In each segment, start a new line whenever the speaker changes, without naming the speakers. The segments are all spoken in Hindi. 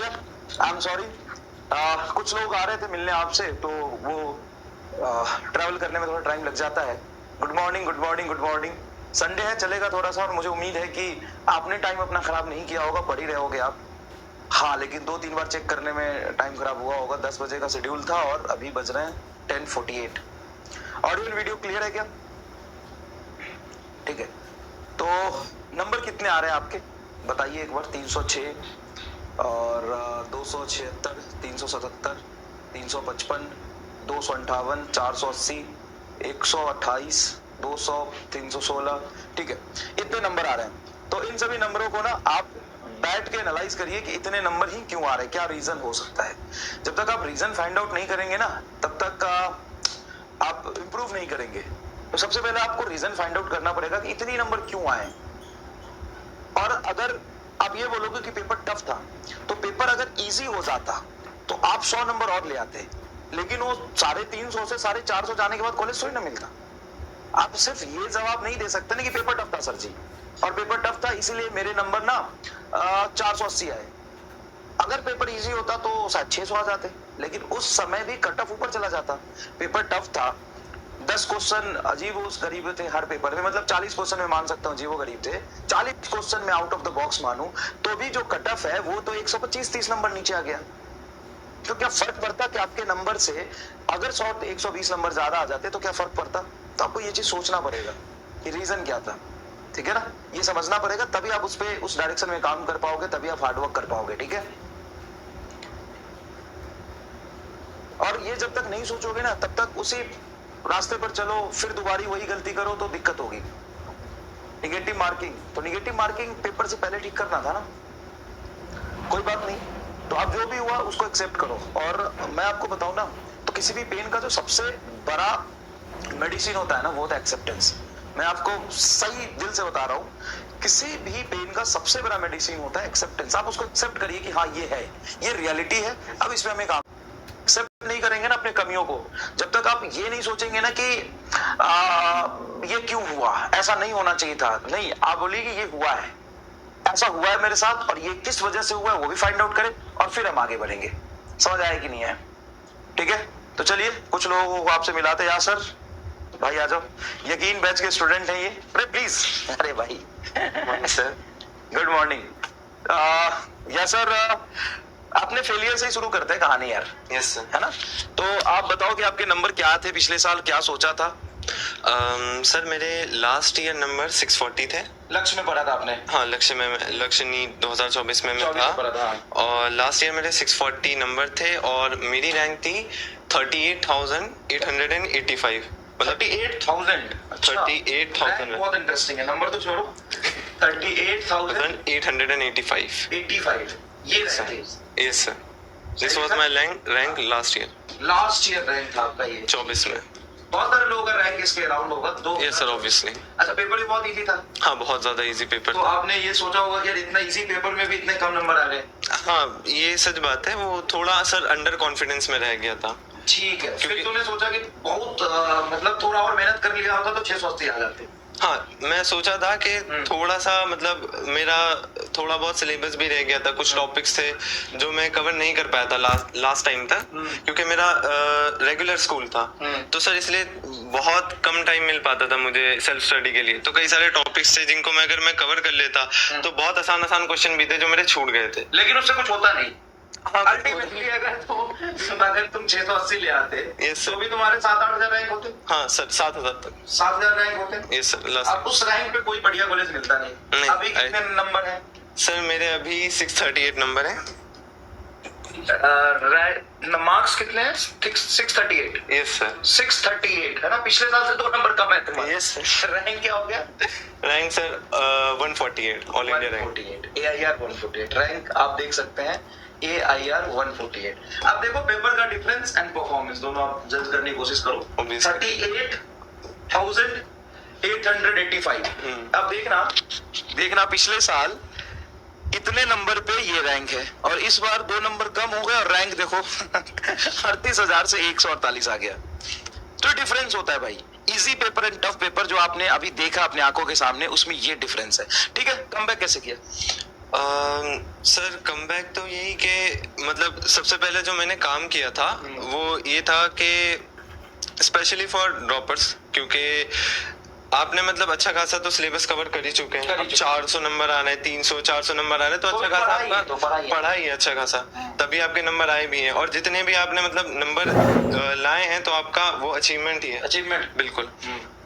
आई एम सॉरी, कुछ लोग आ रहे थे मिलने आपसे, तो वो ट्रैवल करने में थोड़ा टाइम लग जाता है। Good morning, good morning, good morning. Sunday है, चलेगा थोड़ा सा, और मुझे उम्मीद है कि आपने टाइम अपना खराब नहीं किया होगा, पढ़ ही रहोगे आप। हाँ, लेकिन 2-3 बार चेक करने में टाइम खराब हुआ होगा। 10 बजे का शेड्यूल था और अभी बज रहे हैं 10:48। ऑडियो एंड वीडियो क्लियर है क्या? ठीक है, तो नंबर कितने आ रहे हैं आपके बताइए एक बार। 306 और 276, 377, 355, 258, 480, 128, 200, 316। ठीक है, इतने नंबर आ रहे हैं। तो इन सभी नंबरों को ना आप बैठ के एनालाइज करिए कि इतने नंबर ही क्यों आ रहे हैं, क्या रीजन हो सकता है। जब तक आप रीजन फाइंड आउट नहीं करेंगे ना, तब तक आप इंप्रूव नहीं करेंगे। तो सबसे पहले आपको रीजन फाइंड आउट करना पड़ेगा कि इतनी नंबर क्यों आए। और अगर आप ये बोलोगे कि पेपर टफ था, तो पेपर अगर इजी हो जाता तो आप 100 नंबर और ले आते, लेकिन वो 350 से 450 जाने के बाद कॉलेज थोड़ी ना मिलता। आप सिर्फ ये जवाब नहीं दे सकते ना कि पेपर टफ था सर जी, और पेपर टफ था इसीलिए मेरे नंबर ना 480 आए। अगर पेपर इजी होता तो शायद 600 आ जाते, लेकिन उस समय भी कट ऑफ ऊपर चला जाता। पेपर टफ था, 10 क्वेश्चन अजीब गरीब थे हर पेपर में, मतलब 40 क्वेश्चन में मान सकता हूँ अजीब गरीब थे, 40 क्वेश्चन में आउट ऑफ द बॉक्स मानूं तो भी जो कट ऑफ है वो तो 125-30 नंबर नीचे आ गया। तो क्या फर्क पड़ता कि आपके नंबर से अगर 100-120 नंबर ज्यादा आ जाते तो क्या फर्क पड़ता? तो आपको ये चीज सोचना पड़ेगा कि रीजन क्या था, ठीक है ना, ये समझना पड़ेगा, तभी आप उस डायरेक्शन में काम कर पाओगे, तभी आप हार्डवर्क कर पाओगे, ठीक है। और ये जब तक नहीं सोचोगे ना, तब तक उसी रास्ते पर चलो, फिर दोबारा वही गलती करो तो दिक्कत होगी। निगेटिव मार्किंग, तो निगेटिव मार्किंग पेपर से पहले ठीक करना था ना, कोई बात नहीं। तो अब जो भी हुआ उसको एक्सेप्ट करो। और मैं आपको बताऊं ना, तो किसी भी पेन का जो सबसे बड़ा मेडिसिन होता है ना, वो होता है एक्सेप्टेंस। मैं आपको सही दिल से बता रहा हूं, किसी भी पेन का सबसे बड़ा मेडिसिन होता है एक्सेप्टेंस। आप उसको एक्सेप्ट करिए कि हाँ ये है, ये रियलिटी है, अब इसमें हमें काम। एक्सेप्ट नहीं करेंगे ना अपने कमियों को, जब तक आप ये नहीं सोचेंगे ना कि ये क्यों हुआ, ऐसा नहीं होना चाहिए था, नहीं, आप बोलिए कि ये हुआ है, ऐसा हुआ है मेरे साथ, और ये किस वजह से हुआ है वो भी फाइंड आउट करें, और फिर हम आगे बढ़ेंगे। समझ आया कि नहीं है? ठीक है, तो चलिए कुछ लोगों को आपसे मिलाते हैं। सर भाई आ जाओ, यकीन बैच के स्टूडेंट हैं ये, अरे प्लीज। अरे भाई सर, गुड मॉर्निंग। या सर, आपने फेलियर से ही शुरू करते हैं कहानी यार।
Yes sir.
है ना, तो आप बताओ कि आपके नंबर क्या थे पिछले साल, क्या सोचा था?
सर मेरे लास्ट ईयर नंबर 640 थे।
लक्ष्य में पढ़ा था आपने?
हाँ, लक्ष्य नहीं 2024 में मैं था। और लास्ट ईयर मेरे 640 नंबर थे और मेरी रैंक थी 38,885।
38,000?
38,000
बहुत इंटरेस्टिंग है, नंबर तो छोड़ो।
38,885
ये
yes sir. This was my rank last year
rank था आपका ये
24 में।
बहुत सारे लोगों का रैंक इसके अराउंड होगा तो।
Yes sir, obviously.
अच्छा, पेपर भी बहुत इजी था?
हाँ, बहुत ज्यादा इजी पेपर
तो आपने ये सोचा होगा कि यार इतना इजी पेपर में भी इतने कम नंबर आ गए?
हाँ, ये सच बात है, वो थोड़ा सर अंडर कॉन्फिडेंस में रह गया था।
ठीक है, फिर तूने सोचा कि बहुत मतलब थोड़ा और मेहनत कर लिया होता तो 680 आ जाते।
हाँ, मैं सोचा था कि थोड़ा सा मतलब मेरा थोड़ा बहुत सिलेबस भी रह गया था, कुछ टॉपिक्स थे जो मैं कवर नहीं कर पाया था लास्ट टाइम तक, क्योंकि मेरा रेगुलर स्कूल था। तो सर इसलिए बहुत कम टाइम मिल पाता था मुझे सेल्फ स्टडी के लिए। तो कई सारे टॉपिक्स थे जिनको अगर मैं कवर कर लेता तो बहुत आसान क्वेश्चन भी थे जो मेरे छूट गए थे।
लेकिन उससे कुछ होता नहीं।
हाँ,
अल्टीमेटली अगर तुम 680 ले आते
तो
भी तुम्हारे 7-8 हजार रैंक होते।
हाँ सर, 7,000 तक
7,000 रैंक होते।
Yes sir.
अब उस रैंक पे कोई बढ़िया कॉलेज मिलता नहीं। अभी कितने नंबर हैं?
सर मेरे अभी 638 नंबर हैं।
मार्क्स कितने हैं? 638।
Yes sir.
638 है ना, पिछले साल से 2 नंबर कम है तुम्हारा।
Yes sir.
रैंक क्या हो गया?
Rank sir 148, all India rank.
148, AIR 148 rank आप देख सकते हैं, AIR 148। अब देखो पेपर का डिफरेंस एंड परफॉर्मेंस दोनों आप जज करने की कोशिश करो। 38,885। अब देखना पिछले साल इतने नंबर पे ये रैंक है, और इस बार 2 नंबर कम हो गए और रैंक देखो 38,000 से 148 आ गया। तो डिफरेंस होता है भाई, easy paper and tough paper जो आपने अभी देखा अपने आंखों के सामने, उसमें ये डिफरेंस है। ठीक है, कम बैक कैसे किया?
सर कमबैक तो यही कि मतलब सबसे पहले जो मैंने काम किया था वो ये था कि स्पेशली फॉर ड्रॉपर्स, क्योंकि आपने मतलब अच्छा खासा तो सिलेबस कवर कर ही चुके हैं। अब 400 नंबर आ रहे हैं, 300 400 नंबर आ रहे हैं, तो अच्छा खासा आपका पढ़ा ही है अच्छा खासा, तभी आपके नंबर आए भी हैं। और जितने भी आपने मतलब नंबर लाए हैं तो आपका वो अचीवमेंट ही है।
अचीवमेंट
बिल्कुल।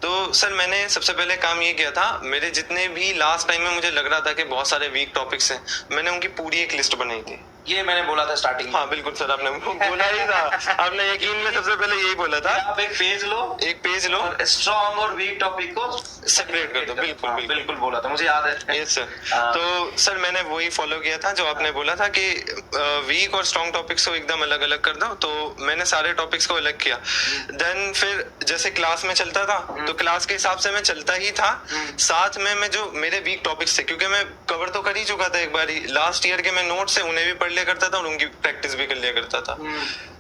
तो सर मैंने सबसे पहले काम ये किया था, मेरे जितने भी लास्ट टाइम में मुझे लग रहा था कि बहुत सारे वीक टॉपिक्स हैं, मैंने उनकी पूरी एक लिस्ट बनाई थी।
ये मैंने बोला था स्टार्टिंग में।
हाँ बिल्कुल सर, आपने बोला ही था, आपने यकीन में सबसे पहले यही बोला था।
आप एक पेज लो
और
स्ट्रॉन्ग और वीक टॉपिक को
सेपरेट कर दो। बिल्कुल
हाँ,
बिल्कुल
बिल्कुल बोला था, मुझे याद है।
Yes sir. तो सर मैंने वही फॉलो किया था जो आपने बोला था कि वीक और स्ट्रॉन्ग टॉपिक्स को एकदम अलग अलग कर दो, तो मैंने सारे टॉपिक्स को अलग किया। देन फिर जैसे क्लास में चलता था तो क्लास के हिसाब से मैं चलता ही था, साथ में मैं जो मेरे वीक टॉपिक्स थे, क्योंकि मैं कवर तो कर ही चुका था एक बार ही, लास्ट ईयर के मैं नोट्स है उन्हें भी पढ़ लिया करता था और उनकी प्रैक्टिस भी कर लिया करता था।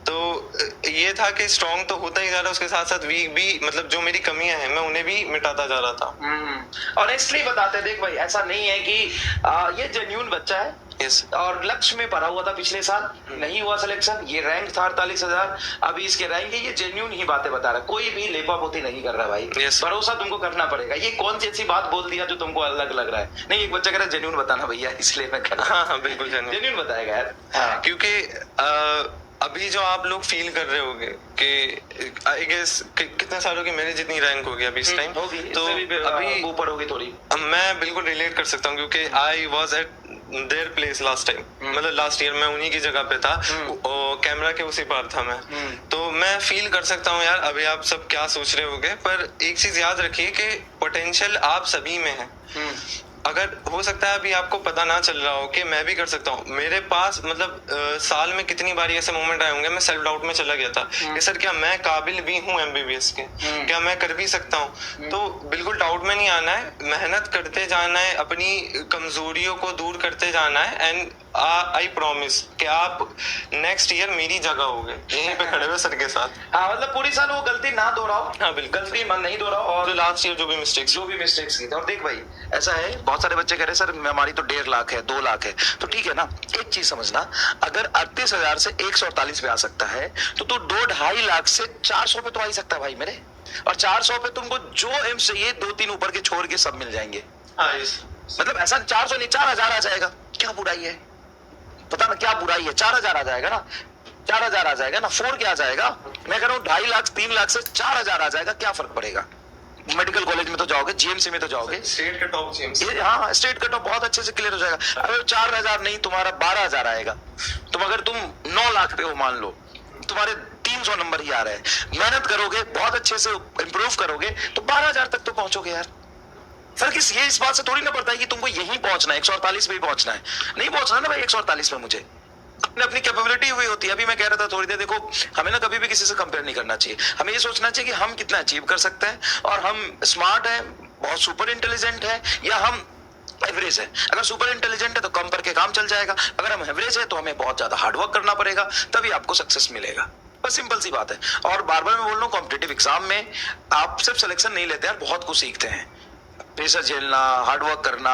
तो ये था कि स्ट्रॉन्ग तो होता ही जा रहा, उसके साथ साथ वीक भी, मतलब जो मेरी कमियां हैं मैं उन्हें भी मिटाता जा रहा था।
ऑनेस्टली बताते, देख भाई ऐसा नहीं है कि ये जेन्युइन बच्चा है।
Yes.
और लक्ष्य में पढ़ा हुआ था पिछले साल, नहीं हुआ सिलेक्शन, ये रैंक था 48,000, अभी इसके रैंक है, ये जेन्युइन ही बातें बता रहा है, कोई भी लेपापोती नहीं कर रहा भाई।
Yes.
भरोसा तुमको करना पड़ेगा। ये कौन सी ऐसी बात बोल दिया जो तुमको अलग लग रहा है? नहीं, एक बच्चा कह रहा है जेन्युइन बताना भैया, इसलिए मैं कर रहा
हाँ हाँ बिल्कुल
जेन्युइन बताएगा यार।
हाँ। क्योंकि अभी जो आप लोग फील कर रहे होगे कि आई गेस कितने सालों की मेरी जितनी रैंक होगी अभी इस टाइम,
तो
अभी
ऊपर होगी थोड़ी।
मैं बिल्कुल रिलेट कर सकता हूँ, क्योंकि I was at their place last time, मतलब लास्ट ईयर मैं उन्हीं की जगह पे था, कैमरा के उसी पार था मैं। तो मैं फील कर सकता हूँ यार अभी आप सब क्या सोच रहे होगे, पर एक चीज याद रखिए कि पोटेंशियल आप सभी में है। अगर हो सकता है अभी आपको पता ना चल रहा हो कि मैं भी कर सकता हूँ, मेरे पास मतलब साल में कितनी बार ऐसे मोमेंट आए होंगे मैं सेल्फ डाउट में चला गया था कि सर क्या मैं काबिल भी हूँ एमबीबीएस के, क्या मैं कर भी सकता हूँ। तो बिल्कुल डाउट में नहीं आना है, मेहनत करते जाना है, अपनी कमजोरियों को दूर करते जाना है, एंड आई प्रॉमिस कि आप नेक्स्ट ईयर मेरी जगह होगे यहीं पे खड़े हुए सर के साथ।
हाँ, मतलब पूरी साल वो गलती ना दोहराओ।
हाँ बिल्कुल,
गलती मन नहीं दोहराओ, और
जो लास्ट ईयर जो भी मिस्टेक्स
की थी। और देख भाई ऐसा है, बहुत सारे बच्चे कह रहे सर हमारी तो 1.5 लाख है, 2 लाख है, तो ठीक है ना, एक चीज समझना, अगर 38,000 से 148 पे आ सकता है तो तू 2-2.5 लाख से 400 पे तो आ ही सकता है भाई मेरे। और 400 पे तुमको जो एम्स चाहिए 2-3 ऊपर के छोड़ के सब मिल जाएंगे।
हाँ,
मतलब ऐसा 400 नहीं 4,000 आ जाएगा, क्या बुराई है? पता ना क्या बुराई है, 4,000 आ जाएगा ना, 4,000 आ जाएगा ना, 4 क्या आ जाएगा? मैं कह रहा हूँ 2.5 लाख 3 लाख से 4,000 आ जाएगा, क्या फर्क पड़ेगा? मेडिकल कॉलेज में तो जाओगे, जीएमसी में तो जाओगे,
स्टेट का टॉप जीएमसी।
हाँ स्टेट का टॉप बहुत अच्छे से क्लियर हो जाएगा। अगर 4,000 नहीं तुम्हारा 12,000 आएगा, तुम अगर तुम 9 लाख पे हो मान लो, तुम्हारे 300 नंबर ही आ रहे हैं, मेहनत करोगे बहुत अच्छे से इंप्रूव करोगे तो 12,000 तक तो पहुंचोगे यार। फर्क इस बात से थोड़ी ना पड़ता है कि तुमको यहीं पहुंचना है, 148 पे ही पहुंचना है, नहीं पहुंचना ना भाई 148 में, मुझे अपनी कैपेबिलिटी हुई होती है। अभी मैं कह रहा था थोड़ी देर, देखो हमें ना कभी भी किसी से कंपेयर नहीं करना चाहिए, हमें ये सोचना चाहिए कि हम कितना अचीव कर सकते हैं, और हम स्मार्ट है, बहुत सुपर इंटेलिजेंट है, या हम एवरेज है। अगर सुपर इंटेलिजेंट है तो कम करके काम चल जाएगा, अगर हम एवरेज है तो हमें बहुत ज्यादा हार्डवर्क करना पड़ेगा, तभी आपको सक्सेस मिलेगा। बस सिंपल सी बात है। और बार बार मैं बोल रहा हूँ, कॉम्पिटिटिव एग्जाम में आप सिर्फ सिलेक्शन नहीं लेते यार, बहुत कुछ सीखते हैं, प्रेशर झेलना, हार्डवर्क करना,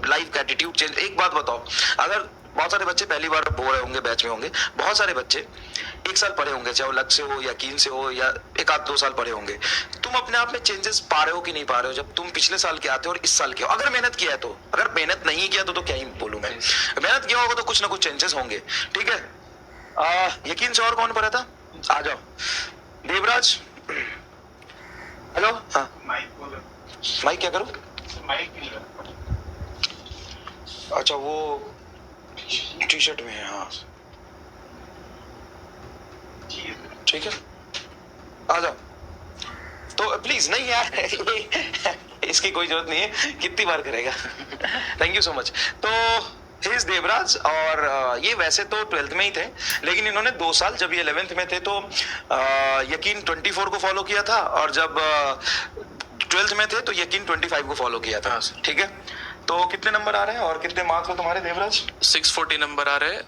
लाइफ का एटीट्यूड चेंज। एक बात बताओ, अगर बहुत सारे बच्चे पहली बार बोल रहे होंगे, बैच में होंगे, बहुत सारे बच्चे 1 साल पढ़े होंगे, चाहे वो लक्ष्य से हो, यकीन से हो, या 1-2 साल पढ़े होंगे, तुम अपने आप में चेंजेस पा रहे हो कि नहीं पा रहे हो जब तुम पिछले साल के आते हो और इस साल के हो? अगर मेहनत किया है तो, अगर मेहनत नहीं किया तो क्या ही बोलूं मैं, मेहनत किया होगा तो कुछ ना कुछ चेंजेस होंगे, ठीक है। यकीन से और कौन पढ़ा था? आ जाओ देवराज, हेलो। हाँ माइक क्या करूं? अच्छा वो टी शर्ट में है, हाँ ठीक है, आ जाओ। तो प्लीज नहीं यार इसकी कोई जरूरत नहीं है, कितनी बार करेगा थैंक यू सो मच। तो हिज देवराज, और ये वैसे तो 12th में ही थे, लेकिन इन्होंने 2 साल, जब ये 11th में थे तो यकीन 24 को फॉलो किया था, और जब 12th में थे तो यकीन 25 को फॉलो किया था, ठीक है। तो कितने नंबर आ रहे हैं और कितने मार्क्स हो तुम्हारे देवराज?
640 नंबर आ रहे हैं,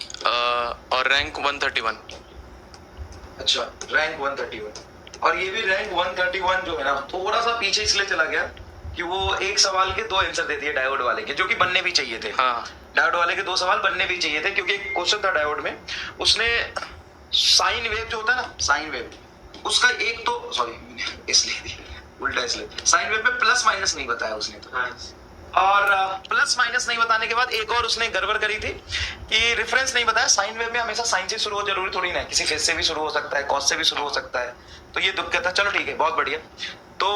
और रैंक 131।
अच्छा, रैंक 131, और ये भी रैंक 131 जो है ना, थोड़ा सा पीछे इसलिए चला गया कि वो एक सवाल के 2 आंसर दे दिए डायोड वाले के, जो कि बनने भी चाहिए थे।
हाँ,
डायोड वाले के 2 सवाल बनने भी चाहिए थे, क्योंकि एक क्वेश्चन था डायोड में, उसने साइन वेव जो होता है ना, साइन वेव, उसका एक तो सॉरी इसलिए उल्टा, इसलिए साइन वेव में प्लस माइनस नहीं बताया उसने तो। और प्लस माइनस नहीं बताने के बाद एक और उसने गड़बड़ करी थी कि रेफरेंस नहीं बताया। साइन वेव में हमेशा साइन से शुरू हो जरूरी थोड़ी ना है, किसी फेज से भी शुरू हो सकता है, कॉस से भी शुरू हो सकता है, तो ये दिक्कत है। चलो ठीक है, बहुत बढ़िया। तो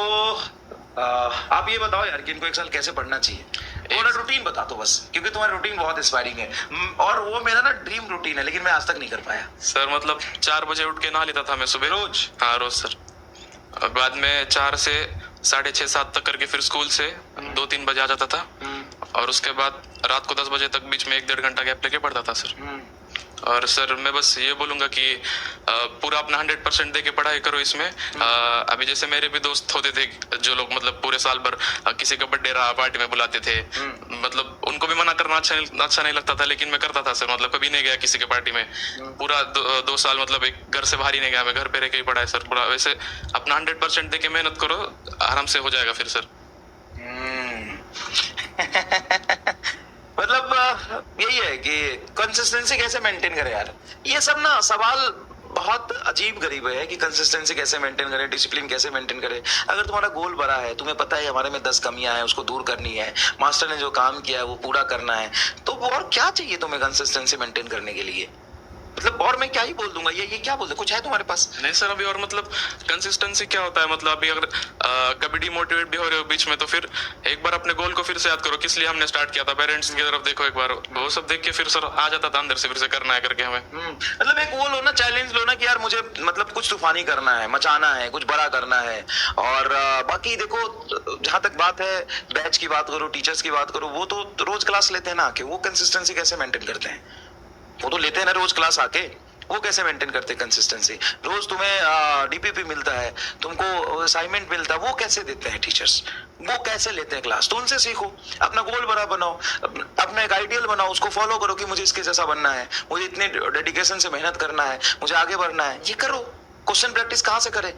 आप ये बताओ यार कि इनको एक साल कैसे पढ़ना चाहिए, थोड़ा रूटीन बता दो बस, क्योंकि तुम्हारा रूटीन बहुत इंस्पायरिंग है और वो मेरा ना ड्रीम रूटीन है, लेकिन मैं आज तक नहीं कर पाया।
सर मतलब 4 बजे उठ के नहा लेता था मैं सुबह
रोज?
हाँ रोज सर। और बाद में 4 से 6:30 7 तक करके फिर स्कूल से 2-3 बजे आ जाता था, और उसके बाद रात को 10 बजे तक बीच में 1-1.5 घंटा गैप लेके पढ़ता था सर। और सर मैं बस ये बोलूंगा कि पूरा अपना 100% दे के पढ़ाई करो इसमें। अभी जैसे मेरे भी दोस्त होते थे जो लोग मतलब पूरे साल भर किसी का बर्थडे रहा पार्टी में बुलाते थे, मतलब उनको भी मना करना अच्छा नहीं लगता था, लेकिन मैं करता था सर। मतलब कभी नहीं गया किसी के पार्टी में, पूरा 2 साल मतलब एक घर से बाहर ही नहीं गया मैं, घर पे रह के ही पढ़ा है सर पूरा। वैसे अपना 100% दे के मेहनत करो, आराम से हो जाएगा फिर सर।
मतलब यही है कि कंसिस्टेंसी कैसे मेंटेन करें यार। ये सब ना सवाल बहुत अजीब गरीब है कि कंसिस्टेंसी कैसे मेंटेन करें, डिसिप्लिन कैसे मेंटेन करें। अगर तुम्हारा गोल बड़ा है, तुम्हें पता है हमारे में 10 कमियां हैं, उसको दूर करनी है, मास्टर ने जो काम किया है वो पूरा करना है, तो और क्या चाहिए तुम्हें कंसिस्टेंसी मेंटेन करने के लिए? मतलब और मैं क्या ही बोल दूंगा, ये क्या बोल दूं, कुछ है तुम्हारे पास?
नहीं सर अभी और मतलब कंसिस्टेंसी क्या होता है, मतलब अभी अगर कभी डिमोटिवेट भी हो रहे हो बीच में, तो फिर एक बार अपने गोल को फिर से याद करो, किस लिए हमने स्टार्ट किया था, पेरेंट्स की तरफ देखो एक बार, वो सब देख के फिर सर आ जाता था अंदर से फिर से करना है करके हमें।
मतलब एक वो लो ना, चैलेंज लो ना कि यार मुझे मतलब कुछ तूफानी करना है, मचाना है, कुछ बड़ा करना है। और बाकी देखो, जहां तक बात है बैच की बात करो, टीचर्स की बात करो, वो तो रोज क्लास लेते हैं ना, कि वो कंसिस्टेंसी कैसे मेंटेन करते हैं? वो तो लेते हैं ना रोज क्लास आके, वो कैसे मेंटेन करते हैं कंसिस्टेंसी? रोज तुम्हें डीपीपी मिलता है, तुमको असाइनमेंट मिलता है, वो कैसे देते हैं टीचर्स? वो कैसे लेते हैं क्लास? तो उनसे सीखो, अपना गोल बड़ा बनाओ, अपना एक आइडियल बनाओ, उसको फॉलो करो कि मुझे इसके जैसा बनना है, मुझे इतने डेडिकेशन से मेहनत करना है, मुझे आगे बढ़ना है, ये करो। क्वेश्चन प्रैक्टिस कहाँ से करें?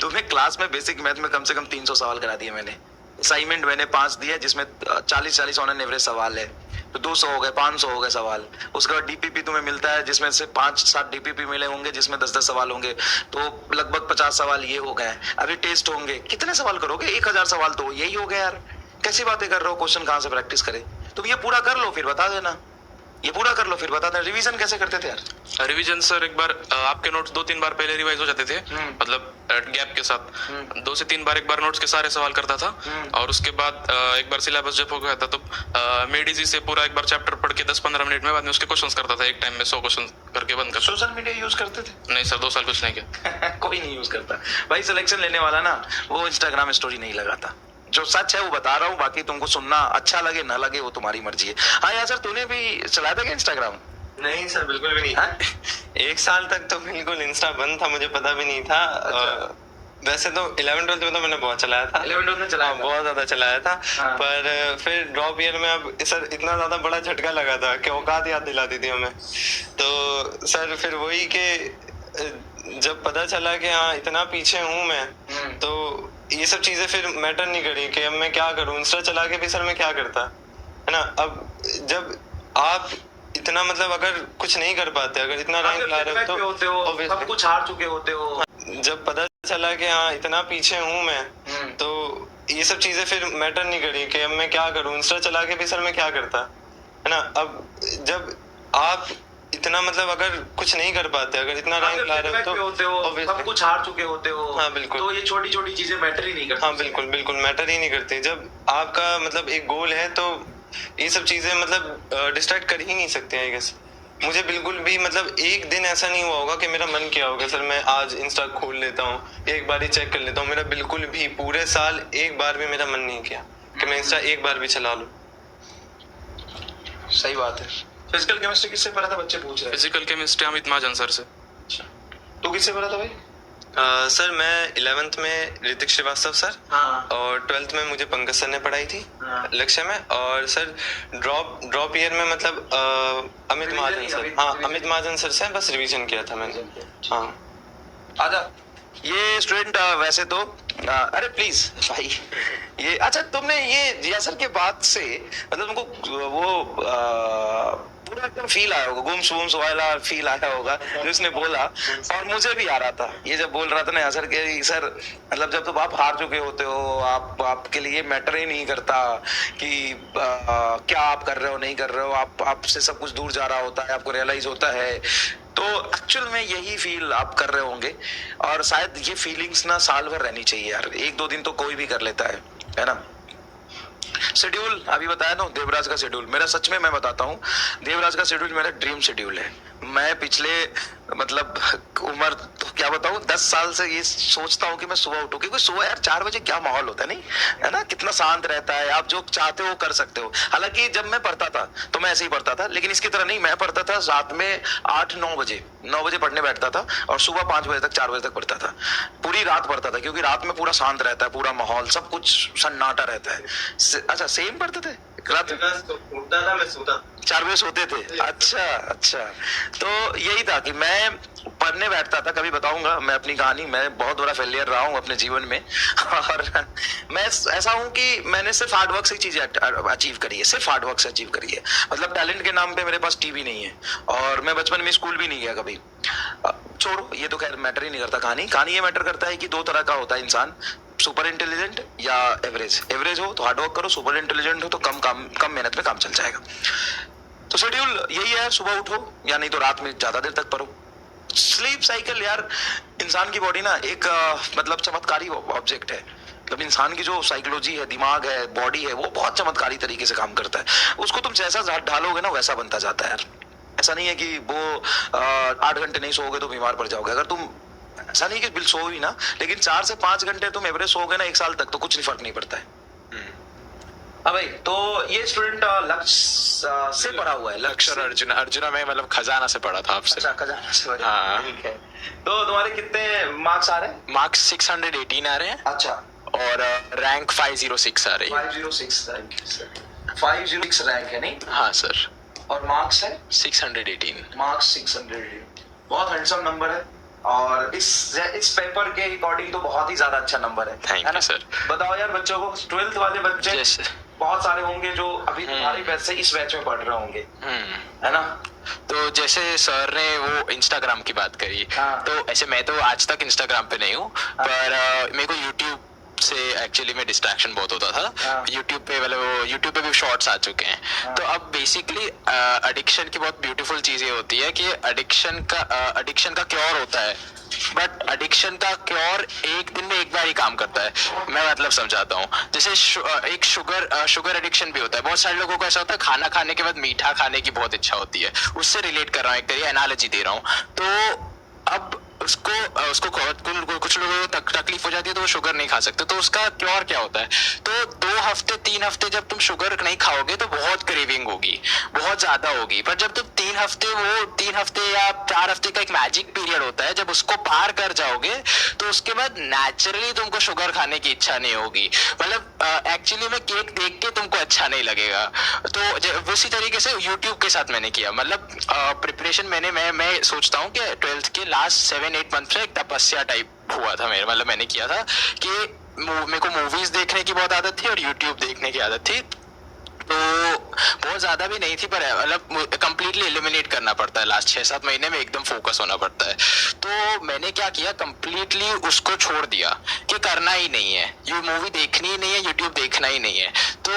तुम्हें क्लास में बेसिक मैथ में कम से कम 300 सवाल करा दिए मैंने, असाइनमेंट मैंने 5 दिया जिसमें 40 ऑन एवरेज सवाल है, तो 200 हो गए, 500 हो गए सवाल। उसके बाद डीपीपी तुम्हें मिलता है जिसमें से 5-7 डीपीपी मिले होंगे, जिसमें 10-10 सवाल होंगे, तो लगभग 50 सवाल ये हो गए। अभी टेस्ट होंगे, कितने सवाल करोगे? 1000 सवाल तो यही हो गए यार। कैसी बातें कर रहे हो? क्वेश्चन कहाँ से प्रैक्टिस करें? तुम ये पूरा कर लो फिर बता देना, ये पूरा कर लो फिर बता देना। रिवीजन कैसे करते थे यार?
रिवीजन सर एक बार आपके नोट्स 2-3 बार पहले रिवाइज हो जाते थे, मतलब गैप के साथ 2 से 3 बार एक बार नोट्स के सारे सवाल करता था, और उसके बाद एक बार सिलेबस जब हो गया था तो मेडिजी से पूरा एक बार चैप्टर पढ़ के 10-15 मिनट में बाद में उसके क्वेश्चंस करता था, एक टाइम में 100 क्वेश्चन करके बंद कर।
सोशल मीडिया यूज करते थे?
नहीं सर 2 साल कुछ नहीं किया।
कोई नहीं यूज करता भाई। सिलेक्शन लेने वाला ना वो इंस्टाग्राम स्टोरी नहीं लगाता, जो सच है वो बता रहा हूँ, बाकी तुमको सुनना अच्छा लगे ना लगे वो तुम्हारी मर्जी है। हाँ यार सर, तूने भी चलाया था क्या इंस्टाग्राम?
नहीं सर बिल्कुल भी नहीं।
हाँ?
1 साल तक तो बिल्कुल इंस्टा बंद था, मुझे पता भी नहीं था। वैसे तो 11th-12th में तो मैंने बहुत चलाया था,
11th-12th में चलाया था?
बहुत ज्यादा चलाया था।
हाँ।
पर फिर ड्रॉप ईयर में अब सर इतना ज्यादा बड़ा झटका लगा था कि औकात याद दिलाती थी हमें। तो सर फिर वही कि जब पता चला कि हाँ इतना पीछे हूँ मैं, तो ये सब चीजें फिर मैटर नहीं करी कि अब मैं क्या करूँ। इंस्टा चला के भी सर मैं क्या करता, है ना। अब जब आप इतना मतलब अगर कुछ नहीं कर पाते, अगर इतना रैंक ला रहे हो तो
सब कुछ हार चुके होते हो।
जब पता चला कि हाँ इतना पीछे हूँ मैं, तो ये सब चीजें फिर मैटर नहीं करी कि अब मैं क्या करूँ। इंस्टा चला के भी सर मैं क्या करता, है ना। अब जब आप इतना मतलब अगर कुछ नहीं कर पाते, अगर इतना रैंक ला रहे हो तो
सब कुछ हार चुके होते हो।
हाँ बिल्कुल।
तो ये छोटी छोटी चीजें मैटर ही नहीं करती।
हाँ बिल्कुल बिल्कुल मैटर ही नहीं करती। जब आपका मतलब एक गोल है तो ये सब चीजें मतलब डिस्ट्रैक्ट कर ही नहीं सकते आई गेस। मुझे बिल्कुल भी मतलब एक दिन ऐसा नहीं हुआ होगा कि मेरा मन किया होगा सर मैं आज इंस्टा खोल लेता हूँ, एक बार ही चेक कर लेता हूँ। मेरा बिल्कुल भी पूरे साल एक बार भी मेरा मन नहीं किया कि मैं इंस्टा एक बार भी चला लूँ।
सही बात है। फिजिकल केमिस्ट्री किससे पढ़ा था? बच्चे पूछ रहे हैं।
फिजिकल केमिस्ट्री अमित महाजन सर से।
अच्छा, तू किससे पढ़ा था भाई?
सर मैं 11th में ऋतिक श्रीवास्तव सर,
हाँ।
और 12th में मुझे पंकज सर ने पढ़ाई थी,
हाँ।
लक्ष्य में। और सर ड्रॉप ईयर में मतलब अमित महाजन सर, हाँ अमित महाजन सर से बस रिवीजन किया था मैंने। हाँ
आजा। ये स्टूडेंट वैसे तो अरे प्लीज भाई, ये अच्छा तुमने ये यासर के बाद से मतलब तुमको वो पूरा एकदम फील आया होगा, गुम्स वुम्स वाला फील आया होगा जो उसने बोला, और मुझे भी आ रहा था ये जब बोल रहा था ना यासर के सर, मतलब जब तो आप हार चुके होते हो, आपके लिए मैटर ही नहीं करता कि क्या आप कर रहे हो नहीं कर रहे हो, आपसे सब कुछ दूर जा रहा होता है, आपको रियलाइज होता है। तो एक्चुअल में यही फील आप कर रहे होंगे, और शायद ये फीलिंग्स ना साल भर रहनी चाहिए यार, एक दो दिन तो कोई भी कर लेता है ना। शेड्यूल अभी बताया ना देवराज का शेड्यूल, मेरा सच में मैं बताता हूँ, देवराज का शेड्यूल मेरा ड्रीम शेड्यूल है। मैं पिछले मतलब उम्र तो क्या बताऊँ 10 साल से ये सोचता हूँ कि मैं सुबह उठूं, क्योंकि सुबह यार 4 बजे क्या माहौल होता है, नहीं है ना, कितना शांत रहता है, आप जो चाहते हो कर सकते हो। हालांकि जब मैं पढ़ता था तो मैं ऐसे ही पढ़ता था, लेकिन इसकी तरह नहीं, मैं पढ़ता था रात में 8-9 बजे, 9 बजे पढ़ने बैठता था और सुबह 5 बजे तक 4 बजे तक पढ़ता था, पूरी रात पढ़ता था, क्योंकि रात में पूरा शांत रहता है, पूरा माहौल सब कुछ सन्नाटा रहता है। अच्छा सेम पढ़ते थे रात
उठता था, मैं सोता
4 बजे सोते थे। अच्छा, तो यही था कि मैं पढ़ने बैठता था। कभी बताऊंगा मैं अपनी कहानी, मैं बहुत बड़ा फेलियर रहा हूँ अपने जीवन में, और मैं ऐसा हूँ कि मैंने सिर्फ हार्ड वर्क से चीजें अचीव करी है, सिर्फ हार्ड वर्क से अचीव करी है। मतलब टैलेंट के नाम पे मेरे पास टीवी नहीं है, और मैं बचपन में स्कूल भी नहीं गया कभी। छोड़ो, ये तो खैर मैटर ही नहीं करता। कहानी ये मैटर करता है कि 2 तरह का होता है इंसान, सुपर इंटेलिजेंट या एवरेज। एवरेज हो तो हार्ड वर्क करो, सुपर इंटेलिजेंट हो तो कम मेहनत में काम चल जाएगा। तो शेड्यूल यही है, सुबह उठो या नहीं तो रात में ज्यादा देर तक पढ़ो। स्लीप साइकिल यार, इंसान की बॉडी ना एक मतलब चमत्कारी ऑब्जेक्ट है। मतलब इंसान की जो साइकोलॉजी है, दिमाग है, बॉडी है, वो बहुत चमत्कारी तरीके से काम करता है। उसको तुम जैसा ढालोगे ना वैसा बनता जाता है यार। ऐसा नहीं है कि वो 8 घंटे नहीं सोओगे तो बीमार पड़ जाओगे। अगर तुम ऐसा नहीं कि बिल सो ही ना, लेकिन 4 से 5 घंटे तुम एवरेज सोओगे ना 1 साल तक, तो कुछ नहीं फर्क नहीं पड़ता है। हाँ भाई, तो ये स्टूडेंट लक्ष्य से पढ़ा हुआ है, लक्ष्य
अक्षर अर्जुना में मतलब खजाना से पढ़ा था आपसे।
अच्छा खजाना से पढ़ा।
हाँ।
ठीक है, तो तुम्हारे कितने मार्क्स आ रहे हैं?
मार्क्स 618 आ रहे हैं
अच्छा,
और रैंक 506 आ रही है।
506 रैंक है नहीं?
हाँ सर।
और मार्क्स है
618।
मार्क्स 600। बहुत हैंडसम नंबर है, और इस पेपर के अकॉर्डिंग तो बहुत ही ज्यादा अच्छा नंबर है।
Thank
है ना?
you, sir.
बताओ यार, बच्चों को 12th वाले बच्चे
Yes.
बहुत सारे होंगे जो अभी तुम्हारी बैच से इस बैच में पढ़ रहे होंगे, है ना?
तो जैसे सर ने वो इंस्टाग्राम की बात करी,
हाँ।
तो ऐसे मैं तो आज तक इंस्टाग्राम पे नहीं हूँ, पर मेरे को यूट्यूब से एक्चुअली में डिस्ट्रैक्शन बहुत होता था।
हाँ।
यूट्यूब पे मतलब यूट्यूब पे भी शॉर्ट्स आ चुके हैं।
हाँ।
तो अब बेसिकली एडिक्शन की बहुत ब्यूटीफुल चीज ये होती है कि एडिक्शन का क्योर होता है, बट एडिक्शन का क्योर एक दिन में एक बार ही काम करता है। मैं मतलब समझाता हूँ, जैसे एक शुगर एडिक्शन भी होता है। बहुत सारे लोगों को ऐसा होता है खाना खाने के बाद मीठा खाने की बहुत इच्छा होती है, उससे रिलेट कर रहा हूँ, एक तरीके एनालॉजी दे रहा हूँ। तो अब उसको कुछ लोगों को तकलीफ हो जाती है तो वो शुगर नहीं खा सकते, तो उसका क्योर क्या होता है? तो 2 हफ्ते 3 हफ्ते जब तुम शुगर नहीं खाओगे तो बहुत क्रेविंग होगी, बहुत ज्यादा होगी, पर जब तुम 3 हफ्ते या 4 हफ्ते का एक मैजिक पीरियड होता है, जब उसको पार कर जाओगे तो उसके बाद नेचुरली तुमको शुगर खाने की इच्छा नहीं होगी। मतलब एक्चुअली में केक देख के तुमको अच्छा नहीं लगेगा। तो उसी तरीके से यूट्यूब के साथ मैंने किया, मतलब प्रिपरेशन मैं सोचता हूँ कि 12th के लास्ट 7-8 मंथ से एक तपस्या टाइप हुआ था मेरे, मतलब मैंने किया था कि मेरे को मूवीज देखने की बहुत आदत थी और यूट्यूब देखने की आदत थी, तो बहुत ज्यादा भी नहीं थी, पर मतलब कंप्लीटली एलिमिनेट करना पड़ता है। लास्ट 6-7 महीने में एकदम फोकस होना पड़ता है। तो मैंने क्या किया, कंप्लीटली उसको छोड़ दिया कि करना ही नहीं है, ये मूवी देखनी ही नहीं है, यूट्यूब देखना ही नहीं है। तो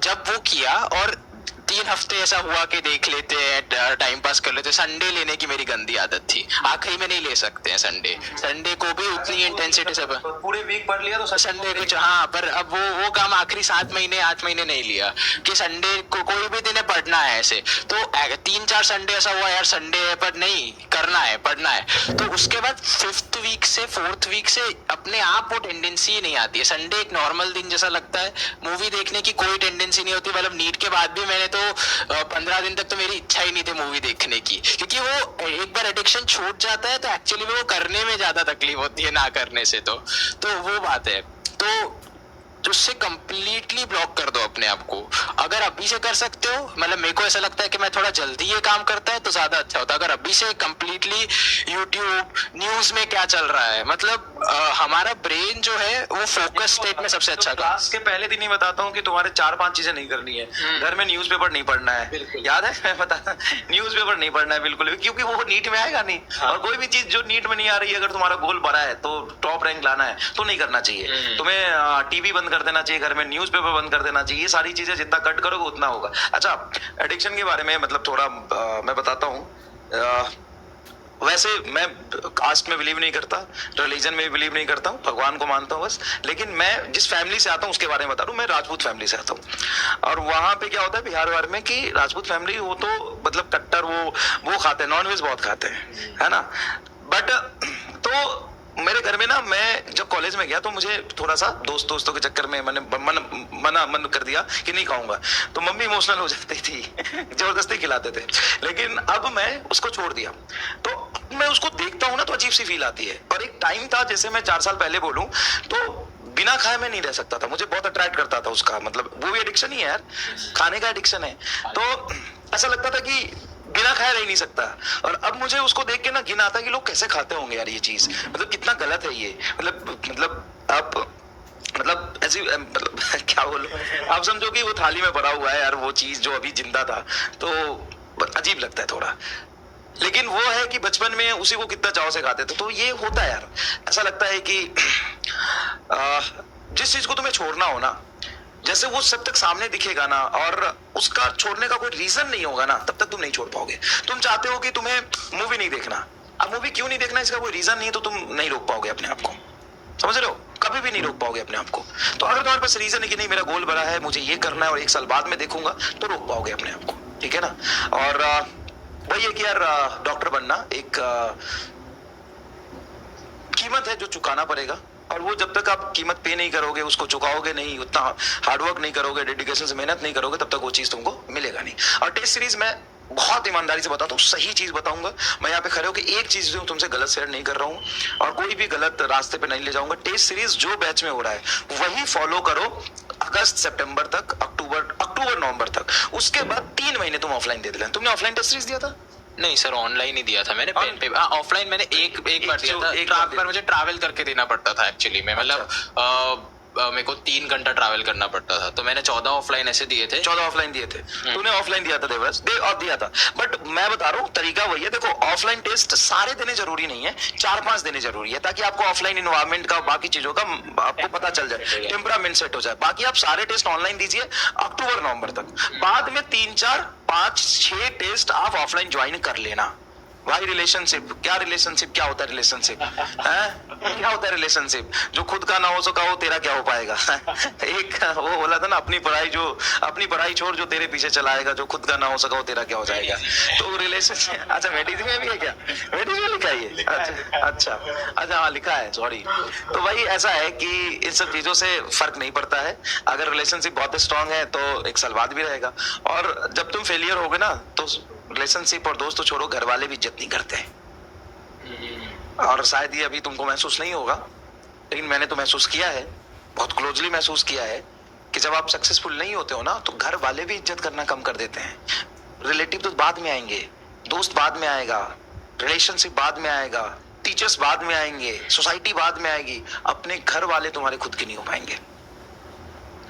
जब वो किया और 3 हफ्ते ऐसा हुआ कि देख लेते हैं, टाइम पास कर लेते हैं। संडे लेने की मेरी गंदी आदत थी, आखिरी में नहीं ले सकते हैं संडे को भी उतनी इंटेंसिटी से।
पूरे वीक पढ़ लिया तो
संडे कुछ, हाँ, पर अब वो काम आखिरी 7 महीने 8 महीने नहीं लिया कि संडे को कोई भी दिन पढ़ना है ऐसे। तो 3-4 संडे ऐसा हुआ यार, संडे है पर नहीं, करना है, पढ़ना है। तो उसके बाद 5th वीक से 4th वीक से अपने आप वो टेंडेंसी नहीं आती है। संडे एक नॉर्मल दिन जैसा लगता है, मूवी देखने की कोई टेंडेंसी नहीं होती। मतलब नीट के बाद भी मैंने तो 15 दिन तक तो मेरी इच्छा ही नहीं थी मूवी देखने की, क्योंकि वो एक बार एडिक्शन छूट जाता है तो एक्चुअली वो करने में ज्यादा तकलीफ होती है ना करने से। तो वो बात है। तो उससे कंप्लीटली ब्लॉक कर दो अपने आप को। अगर अभी से कर सकते हो, मतलब मेरे को ऐसा लगता है कि मैं थोड़ा जल्दी ये काम करता है तो ज्यादा अच्छा होता है। अगर अभी से कंप्लीटली यूट्यूब न्यूज में क्या चल रहा है, मतलब हमारा ब्रेन जो है वो फोकस स्टेट में सबसे अच्छा काम।
क्लास के पहले दिन ही बताता हूँ कि तुम्हारे 4-5 चीजें नहीं करनी है। घर में न्यूज़पेपर नहीं पढ़ना है, याद है मैं बता, न्यूज़पेपर नहीं पढ़ना है बिल्कुल भी, क्योंकि वो नीट में आएगा नहीं। और कोई भी चीज जो नीट में नहीं आ रही है, अगर तुम्हारा गोल बड़ा है तो टॉप रैंक लाना है तो नहीं करना चाहिए। तुम्हें टीवी बंद कर देना चाहिए, घर में न्यूज़पेपर बंद कर देना चाहिए। ये सारी चीजें जितना कट करोगे उतना होगा। अच्छा, एडिक्शन के बारे में मतलब थोड़ा मैं बताता हूँ। वैसे मैं कास्ट में बिलीव नहीं करता, रिलीजन में बिलीव नहीं करता हूँ, भगवान को मानता हूँ बस। लेकिन मैं जिस फैमिली से आता हूँ उसके बारे में बता रहा हूँ। मैं राजपूत फैमिली से आता हूँ, और वहाँ पे क्या होता है बिहार वार में कि राजपूत फैमिली वो तो मतलब कट्टर वो खाते हैं, नॉनवेज बहुत खाते हैं, है ना। बट तो मेरे घर में ना, मैं जब कॉलेज में गया तो मुझे थोड़ा सा दोस्तों के चक्कर में मैंने मन कर दिया कि नहीं खाऊंगा, तो मम्मी इमोशनल हो जाती थी जबरदस्ती खिलाते थे। लेकिन अब मैं उसको छोड़ दिया, तो मैं उसको देखता हूँ ना तो अजीब सी फील आती है। और एक टाइम था, जैसे मैं 4 साल पहले बोलूं तो बिना खाए मैं नहीं रह सकता था, मुझे बहुत अट्रैक्ट करता था उसका, मतलब वो भी एडिक्शन ही है यार, खाने का एडिक्शन है। तो ऐसा लगता था कि बिना खाए रह नहीं सकता। और अब मुझे उसको देख के ना घिन आता है कि लोग कैसे खाते होंगे यार ये चीज, मतलब कितना गलत है ये। मतलब आप ऐसी मतलब क्या बोलूं, आप समझो कि वो थाली में भरा हुआ है यार वो चीज जो अभी जिंदा था, तो अजीब लगता है थोड़ा। लेकिन वो है कि बचपन में उसी को कितना चाव से खाते थे, तो ये होता है यार। ऐसा लगता है कि जिस चीज को तुम्हें छोड़ना हो ना, जैसे वो सब तक सामने दिखेगा ना और उसका छोड़ने का कोई रीजन नहीं होगा ना, तब तक तुम नहीं छोड़ पाओगे। तुम चाहते हो कि तुम्हें मूवी नहीं देखना, अब मूवी क्यों नहीं देखना, इसका कोई रीजन नहीं है, तो तुम नहीं रोक पाओगे अपने आप को, समझ रहे हो, कभी भी नहीं रोक पाओगे अपने आप को। तो अगर तुम्हारे पास रीजन है कि नहीं मेरा गोल बड़ा है, मुझे ये करना है और 1 साल बाद में देखूंगा, तो रोक पाओगे अपने आप को, ठीक है ना। और वही है कि यार डॉक्टर बनना एक कीमत है जो चुकाना पड़ेगा, और वो जब तक आप कीमत पे नहीं करोगे, उसको चुकाओगे नहीं, उतना हार्डवर्क नहीं करोगे, डेडिकेशन से मेहनत नहीं करोगे, तब तक वो चीज तुमको मिलेगा नहीं। और टेस्ट सीरीज में बहुत ईमानदारी से बताता हूँ, सही चीज बताऊंगा। मैं यहाँ पे खड़े होकर एक चीज जो तुमसे गलत शेयर नहीं कर रहा हूँ और कोई भी गलत रास्ते पे नहीं ले जाऊंगा। टेस्ट सीरीज जो बैच में हो रहा है वही फॉलो करो अगस्त सितंबर तक, अक्टूबर नवंबर तक। उसके बाद 3 महीने तुम ऑफलाइन दे देना। तुमने ऑफलाइन टेस्ट सीरीज दिया था?
नहीं सर, ऑनलाइन ही दिया था मैंने, पेन पे। ऑफलाइन मैंने एक बार दिया था, एक बार मुझे ट्रैवल करके देना पड़ता था एक्चुअली में, मतलब मेरे को 3 घंटा ट्रैवल करना पड़ता था, तो मैंने 14 ऑफलाइन ऐसे दिए थे।
14 ऑफलाइन दिए थे, तूने ऑफलाइन दिया था देवराज, और दिया था। बट मैं बता रहा हूँ तरीका वही है। देखो, ऑफलाइन टेस्ट सारे देने जरूरी नहीं है, 4-5 देने जरूरी है, ताकि आपको ऑफलाइन इन्वायरमेंट का, बाकी चीजों का आपको पता चल जाए, टेम्परामेंट सेट हो जाए। बाकी आप सारे टेस्ट ऑनलाइन दीजिए अक्टूबर नवंबर तक। बाद में 3-4-5-6 टेस्ट आप ऑफलाइन ज्वाइन कर लेना। भाई रिलेशनशिप क्या होता है रिलेशनशिप क्या होता है रिलेशनशिप? जो खुद का ना हो सका वो तेरा क्या हो पाएगा एक वो बोला था ना, अपनी पढ़ाई छोड़ जो तेरे पीछे चलाएगा, जो खुद का ना हो सका वो तेरा क्या हो जाएगा। तो रिलेशनशिप, अच्छा मेडिसिन में भी है क्या? मेडिसिन में लिखा है? अच्छा हाँ लिखा है, सॉरी। तो भाई ऐसा है कि इन सब चीजों से फर्क नहीं पड़ता है। अगर रिलेशनशिप बहुत स्ट्रांग है तो 1 साल बाद भी रहेगा, और जब तुम फेलियर होगे ना तो रिलेशनशिप और दोस्त तो छोड़ो, घर वाले भी इज्जत नहीं करते हैं। और शायद ये अभी तुमको महसूस नहीं होगा, लेकिन मैंने तो महसूस किया है, बहुत क्लोजली महसूस किया है कि जब आप सक्सेसफुल नहीं होते हो ना तो घर वाले भी इज्जत करना कम कर देते हैं। रिलेटिव तो बाद में आएंगे, दोस्त बाद में आएगा, रिलेशनशिप बाद में आएगा, टीचर्स बाद में आएंगे, सोसाइटी बाद में आएगी, अपने घर वाले तुम्हारे खुद के नहीं हो पाएंगे।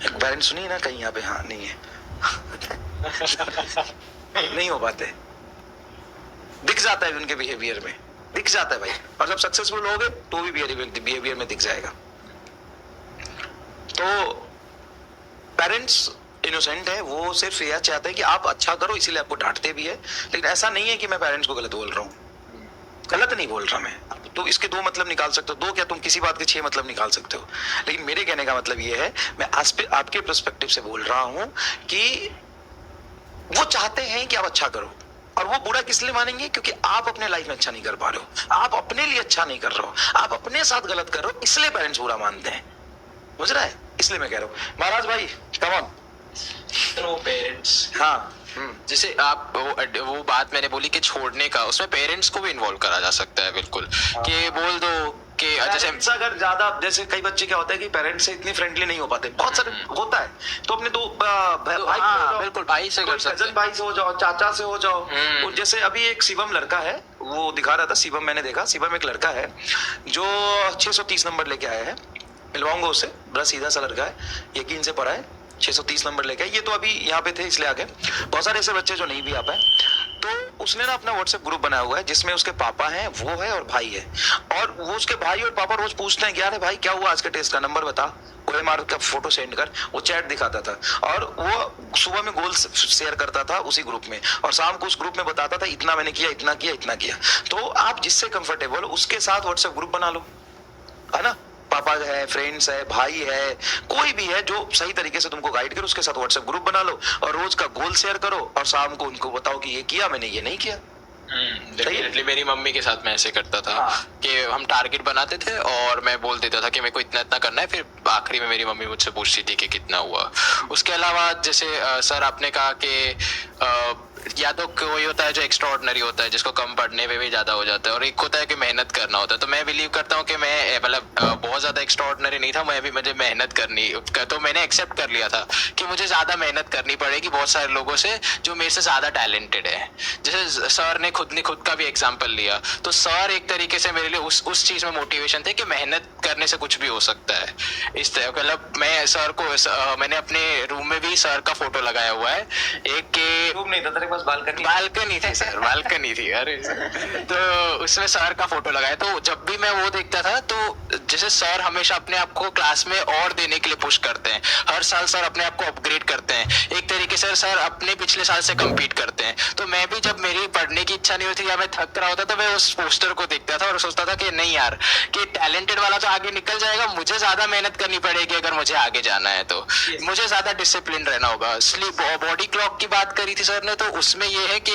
एक पेरेंट सुनिए ना कहीं यहाँ पे, हाँ नहीं है नहीं हो पाते, दिख जाता है उनके बिहेवियर में, दिख जाता है भाई। और जब सक्सेसफुल हो गए तो भी बिहेवियर में दिख जाएगा। तो पेरेंट्स इनोसेंट है, वो सिर्फ यह चाहते हैं कि आप अच्छा करो, इसीलिए आपको डांटते भी है। लेकिन ऐसा नहीं है कि मैं पेरेंट्स को गलत बोल रहा हूँ, गलत नहीं बोल रहा मैं। तो इसके 2 मतलब निकाल सकते हो, 2 क्या तुम किसी बात के 6 मतलब निकाल सकते हो। लेकिन मेरे कहने का मतलब ये है, मैं आपके पर्सपेक्टिव से बोल रहा हूं कि वो चाहते हैं कि आप अच्छा करो, और वो बुरा किस लिए मानेंगे? क्योंकि आप अपने लाइफ में अच्छा नहीं कर पा रहे हो, आप अपने लिए अच्छा नहीं कर रहे हो, आप अपने साथ गलत कर रहे हो, इसलिए पेरेंट्स बुरा मानते हैं। बुझ रहा है? इसलिए मैं कह रहा हूँ। महाराज भाई कम ऑन।
पेरेंट्स,
हाँ
जैसे आप वो बात मैंने बोली कि छोड़ने का, उसमें पेरेंट्स को भी इन्वॉल्व करा जा सकता है बिल्कुल, कि बोल दो कि जैसे
अगर ज्यादा, जैसे कई बच्चे क्या होता है कि पेरेंट्स से इतनी फ्रेंडली नहीं हो पाते, बहुत सारे होता है, तो अपने भाई,
बिल्कुल भाई से कर सकते
कजन भाई से हो जाओ, चाचा से हो जाओ। और जैसे अभी एक शिवम लड़का है,
वो दिखा रहा था शिवम, मैंने देखा शिवम एक लड़का है जो 630 नंबर लेके आया है, मिलवाऊंगा उससे, बड़ा सीधा सा लड़का है, यकीन से पढ़ा है, 630 नंबर लेके आया। ये तो अभी यहाँ पे थे इसलिए आ गए, बहुत सारे ऐसे बच्चे जो नहीं भी आ पाए। तो उसने ना अपना व्हाट्सएप ग्रुप बनाया हुआ है जिसमें उसके पापा हैं, वो है और भाई है, और वो उसके भाई और पापा रोज पूछते हैं कि यार भाई क्या हुआ आज के टेस्ट का, नंबर बता, OMR का फोटो सेंड कर, वो चैट दिखाता था और वो सुबह में गोल शेयर करता था उसी ग्रुप में, और शाम को उस ग्रुप में बताता था इतना मैंने किया, इतना किया, इतना किया। तो आप जिससे कंफर्टेबल उसके साथ व्हाट्सएप ग्रुप बना लो, है ना, पापा है, फ्रेंड्स है, भाई है, कोई भी है जो सही तरीके से तुमको गाइड करे, उसके साथ व्हाट्सएप ग्रुप बना लो और रोज का गोल शेयर करो और शाम को उनको बताओ कि ये किया मैंने, ये नहीं किया।
डेफिनेटली मेरी मम्मी के साथ मैं ऐसे करता था
हाँ।
कि हम टारगेट बनाते थे और मैं बोल देता था कि मेरे को इतना इतना करना है, फिर आखिरी में मेरी मम्मी मुझसे पूछती थी कि कितना हुआ। उसके अलावा जैसे सर आपने कहा कि या तो कोई होता है जो एक्स्ट्राऑर्डिनरी होता है जिसको कम पढ़ने में भी ज्यादा हो जाता है, और एक होता है कि मेहनत करना होता है। तो मैं बिलीव करता हूँ कि मैं मतलब बहुत ज्यादा एक्स्ट्राऑर्डिनरी नहीं था, मुझे मेहनत करनी, तो मैंने एक्सेप्ट कर लिया था कि मुझे ज्यादा मेहनत करनी पड़ेगी बहुत सारे लोगों से जो मेरे से ज्यादा टैलेंटेड है। जैसे सर ने खुद का भी एग्जाम्पल लिया, तो सर एक तरीके से मेरे लिए उस चीज में मोटिवेशन थे कि मेहनत करने से कुछ भी हो सकता है। इस तरह मतलब मैं सर को मैंने अपने रूम में भी सर का फोटो लगाया हुआ है, एक के
रूम नहीं था तेरे पास,
बालकनी थी सर, बालकनी थी, अरे तो उसमें सर का फोटो लगाया। तो जब भी मैं वो देखता था तो जैसे सर हमेशा अपने आप को क्लास में और देने के लिए पुश करते हैं, हर साल सर अपने आप को अपग्रेड करते हैं, एक तरीके से सर अपने पिछले साल से कम्पीट करते हैं। तो मैं भी जब मेरी पढ़ने की इच्छा नहीं होती या मैं थक रहा होता तो मैं उस पोस्टर को देखता था और सोचता था कि नहीं यार, कि टैलेंटेड वाला तो आगे निकल जाएगा, मुझे ज्यादा मेहनत करनी पड़ेगी अगर मुझे आगे जाना है, तो मुझे ज्यादा डिसिप्लिन रहना होगा। स्लीप बॉडी क्लॉक की बात करी थी सर ने, तो उसमें ये है कि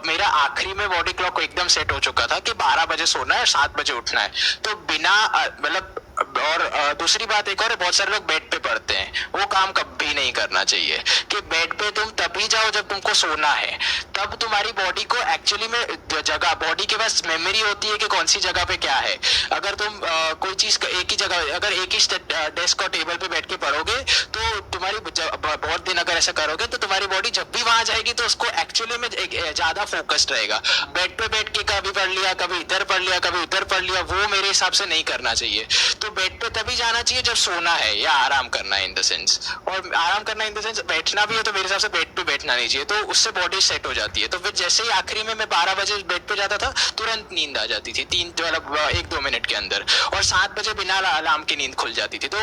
मेरा आखिरी में बॉडी क्लॉक एकदम सेट हो चुका था कि 12 बजे सोना है, 7 बजे उठना है। तो बिना मतलब, और दूसरी बात एक और है, बहुत सारे लोग बेड पे पढ़ते हैं, वो काम कभी नहीं करना चाहिए कि बेड पे तुम तभी जाओ जब तुमको सोना है, तब तुम्हारी बॉडी को एक्चुअली में जगह, बॉडी के पास मेमोरी होती है कि कौन सी जगह पे क्या है। अगर तुम कोई चीज एक ही जगह, अगर एक ही डेस्क और टेबल पे बैठ के पढ़ोगे तो तुम्हारी बहुत दिन अगर ऐसा करोगे तो तुम्हारी बॉडी जब भी वहां जाएगी तो उसको एक्चुअली में ज्यादा फोकस्ड रहेगा। बेड पे बैठ के कभी पढ़ लिया, कभी इधर पढ़ लिया, कभी उधर पढ़ लिया, वो मेरे हिसाब से नहीं करना चाहिए। तो बेड पे तभी जाना चाहिए जब सोना है या आराम करना है इन द सेंस, और आराम करना इन द सेंस बैठना भी है तो मेरे हिसाब से बेड पे बैठना नहीं चाहिए, तो उससे बॉडी सेट हो जाती है। तो फिर जैसे ही आखिरी में मैं 12 बजे बेड पे जाता था तुरंत नींद आ जाती थी, 1-2 मिनट के अंदर, और 7 बजे बिना अलार्म की नींद खुल जाती थी। तो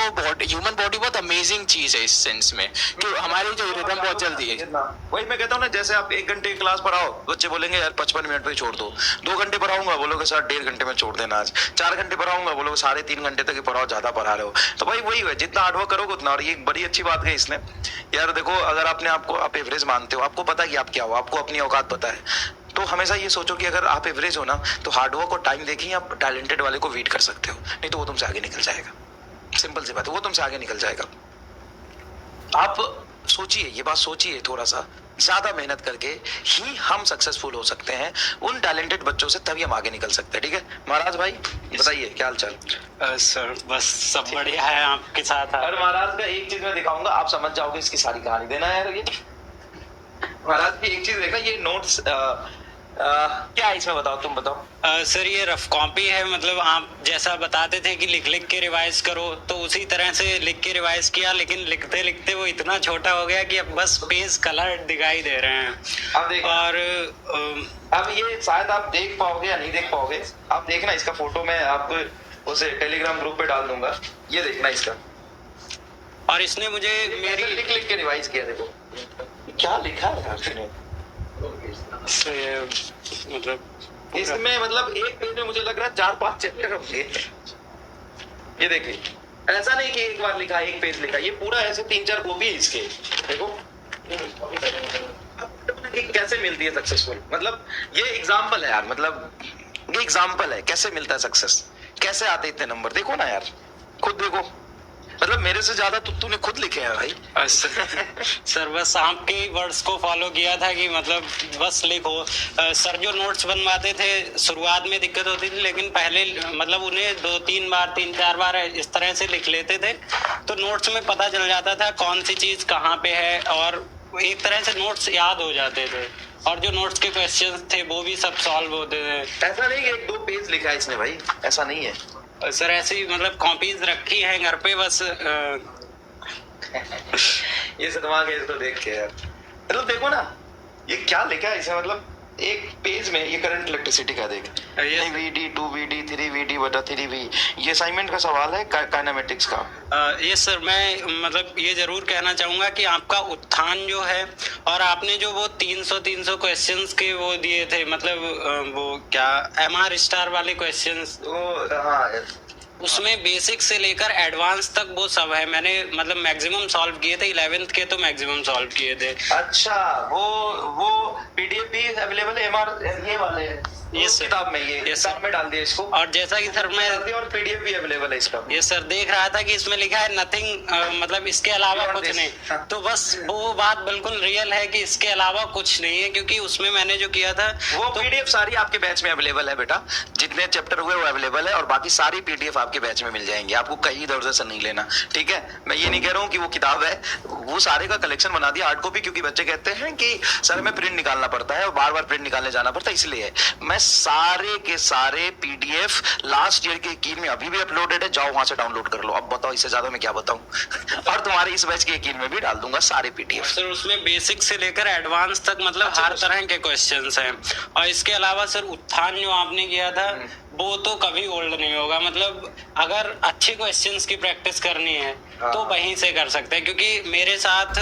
ह्यूमन बॉडी बहुत अमेजिंग चीज है इस सेंस में कि हमारी जो रिदम बहुत जल्दी है।
वही मैं कहता हूँ ना, जैसे आप 1 घंटे की क्लास पढ़ाओ, बच्चे बोलेंगे यार 55 मिनट पे छोड़ दो, 2 घंटे पढ़ाऊंगा बोलोगे सर 1.5 घंटे में छोड़ देना, आज 4 घंटे पढ़ाऊंगा बोलोगे 3.5 घंटे तक ही पढ़ाओ, ज्यादा पढ़ा रहे हो। तो भाई वही है, जितना हार्डवर्क करोगे उतना। और ये बड़ी अच्छी बात है इसने यार, देखो अगर आपने आपको आप एवरेज मानते हो, आपको पता है कि आप क्या हो, आपको अपनी औकात पता है, तो हमेशा ये सोचो कि अगर आप एवरेज हो ना तो हार्डवर्क और टाइम देखिए आप टैलेंटेड वाले को बीट कर सकते हो, नहीं तो वो तुमसे आगे निकल जाएगा। सिंपल सी बात है, वो तुमसे आगे निकल जाएगा। आप सोचिए, ये बात सोचिए, थोड़ा सा ज्यादा मेहनत करके ही हम सक्सेसफुल हो सकते हैं उन टैलेंटेड बच्चों से, तभी हम आगे निकल सकते हैं। ठीक है महाराज भाई, बताइए क्या हाल चाल।
सर बस सब बढ़िया है आपके साथ।
और महाराज का एक चीज मैं दिखाऊंगा, आप समझ जाओगे इसकी सारी कहानी। देना है ये महाराज की एक चीज देखना, ये नोट्स क्या है इसमें, बताओ, तुम बताओ।
सर ये रफ कॉपी है, मतलब आप जैसा बताते थे कि लिख लिख के रिवाइज करो, तो उसी तरह से लिख के रिवाइज किया, लेकिन लिखते लिखते वो इतना छोटा हो गया कि अब बस पेज कलर दिखाई दे रहे हैं।
अब देखो,
और
अब ये शायद आप देख पाओगे या नहीं देख पाओगे, आप देखना इसका फोटो मैं आपको उसे टेलीग्राम ग्रुप पे डाल दूंगा, ये देखना इसका।
और इसने मुझे मेरी
लिख लिख के रिवाइज किया, देखो क्या लिखा है आपने
मतलब
इसमें, मतलब एक पेज में मुझे लग रहा है 4-5 चैप्टर होंगे। ये देखिए, ऐसा नहीं कि एक बार लिखा, एक पेज लिखा, ये पूरा ऐसे 3-4 कॉपी है इसके। देखो कैसे मिलती है सक्सेसफुल, मतलब ये एग्जाम्पल है यार, मतलब ये एग्जाम्पल है कैसे मिलता है सक्सेस, कैसे आते इतने नंबर। देखो ना यार, खुद देखो, मतलब मेरे से ज्यादा तूने खुद लिखे हैं भाई।
सर बस आपके वर्ड्स को फॉलो किया था कि मतलब बस लिखो। सर जो नोट्स बनवाते थे शुरुआत में दिक्कत होती थी, लेकिन पहले मतलब उन्हें 2-3 बार 3-4 बार इस तरह से लिख लेते थे तो नोट्स में पता चल जाता था कौन सी चीज कहाँ पे है, और मतलब एक तरह से नोट्स याद हो जाते थे और जो नोट्स के क्वेश्चंस थे वो भी सब सॉल्व होते थे।
ऐसा नहीं कि 1-2 पेज लिखा है इसने भाई, ऐसा नहीं है।
और सर ऐसी मतलब कॉपीज रखी हैं घर पे बस
ये सदमा के इसको देख के यार, मतलब देखो ना ये क्या लिखा है इसमें, मतलब एक पेज में ये करंट इलेक्ट्रिसिटी का देख,
Yes.
VD 2VD 3VD बटा 3V, ये असाइनमेंट का सवाल है काइनेमेटिक्स का।
ये सर मैं मतलब ये जरूर कहना चाहूंगा कि आपका उत्थान जो है और आपने जो वो 300 क्वेश्चंस के वो दिए थे, मतलब वो क्या MR स्टार वाले क्वेश्चंस,
तो हाँ
उसमें बेसिक से लेकर एडवांस तक वो सब है। मैंने मतलब मैक्सिमम सॉल्व किए थे, 11th के तो मैक्सिमम सॉल्व किए थे।
अच्छा, वो PDF भी अवेलेबल है MR ये वाले
Yes,
उस
sir.
किताब में, ये
Yes,
किताब
sir.
में डाल दिया इसको,
और जैसा कि सर मैं
डाल दिया और PDF भी अवेलेबल है इसका।
ये सर देख रहा था कि इसमें लिखा है नथिंग, मतलब इसके अलावा
Beyond
कुछ
this.
नहीं,
हाँ।
तो बस वो बात बिल्कुल रियल है कि इसके अलावा कुछ नहीं है, क्योंकि उसमें मैंने जो किया था
वो
तो
PDF सारी आपके बैच में अवेलेबल है बेटा, जितने चैप्टर हुए वो अवेलेबल है और बाकी सारी PDF आपके बैच में मिल जाएंगे, आपको कहीं इधर उधर से नहीं लेना, ठीक है। मैं ये नहीं कह रहा हूँ कि वो किताब है, वो सारे का कलेक्शन बना दिया हार्ड कॉपी, क्योंकि बच्चे कहते हैं कि सर में प्रिंट निकालना पड़ता है और बार बार प्रिंट निकालने जाना पड़ता है, इसलिए मैं सारे के सारे PDF लास्ट ईयर के कीन में अभी भी अपलोडेड है, जाओ वहां से डाउनलोड कर लो। अब बताओ इससे ज्यादा मैं क्या बताऊं और तुम्हारे इस बैच के कीन में भी डाल दूंगा सारे PDF।
सर उसमें बेसिक से लेकर एडवांस तक मतलब
अच्छा,
हर तरह के क्वेश्चंस हैं। और इसके अलावा सर उत्थान जो आपने किया था वो तो कभी ओल्ड नहीं होगा, मतलब अगर अच्छे क्वेश्चंस की प्रैक्टिस करनी है तो वहीं से कर सकते हैं, क्योंकि मेरे साथ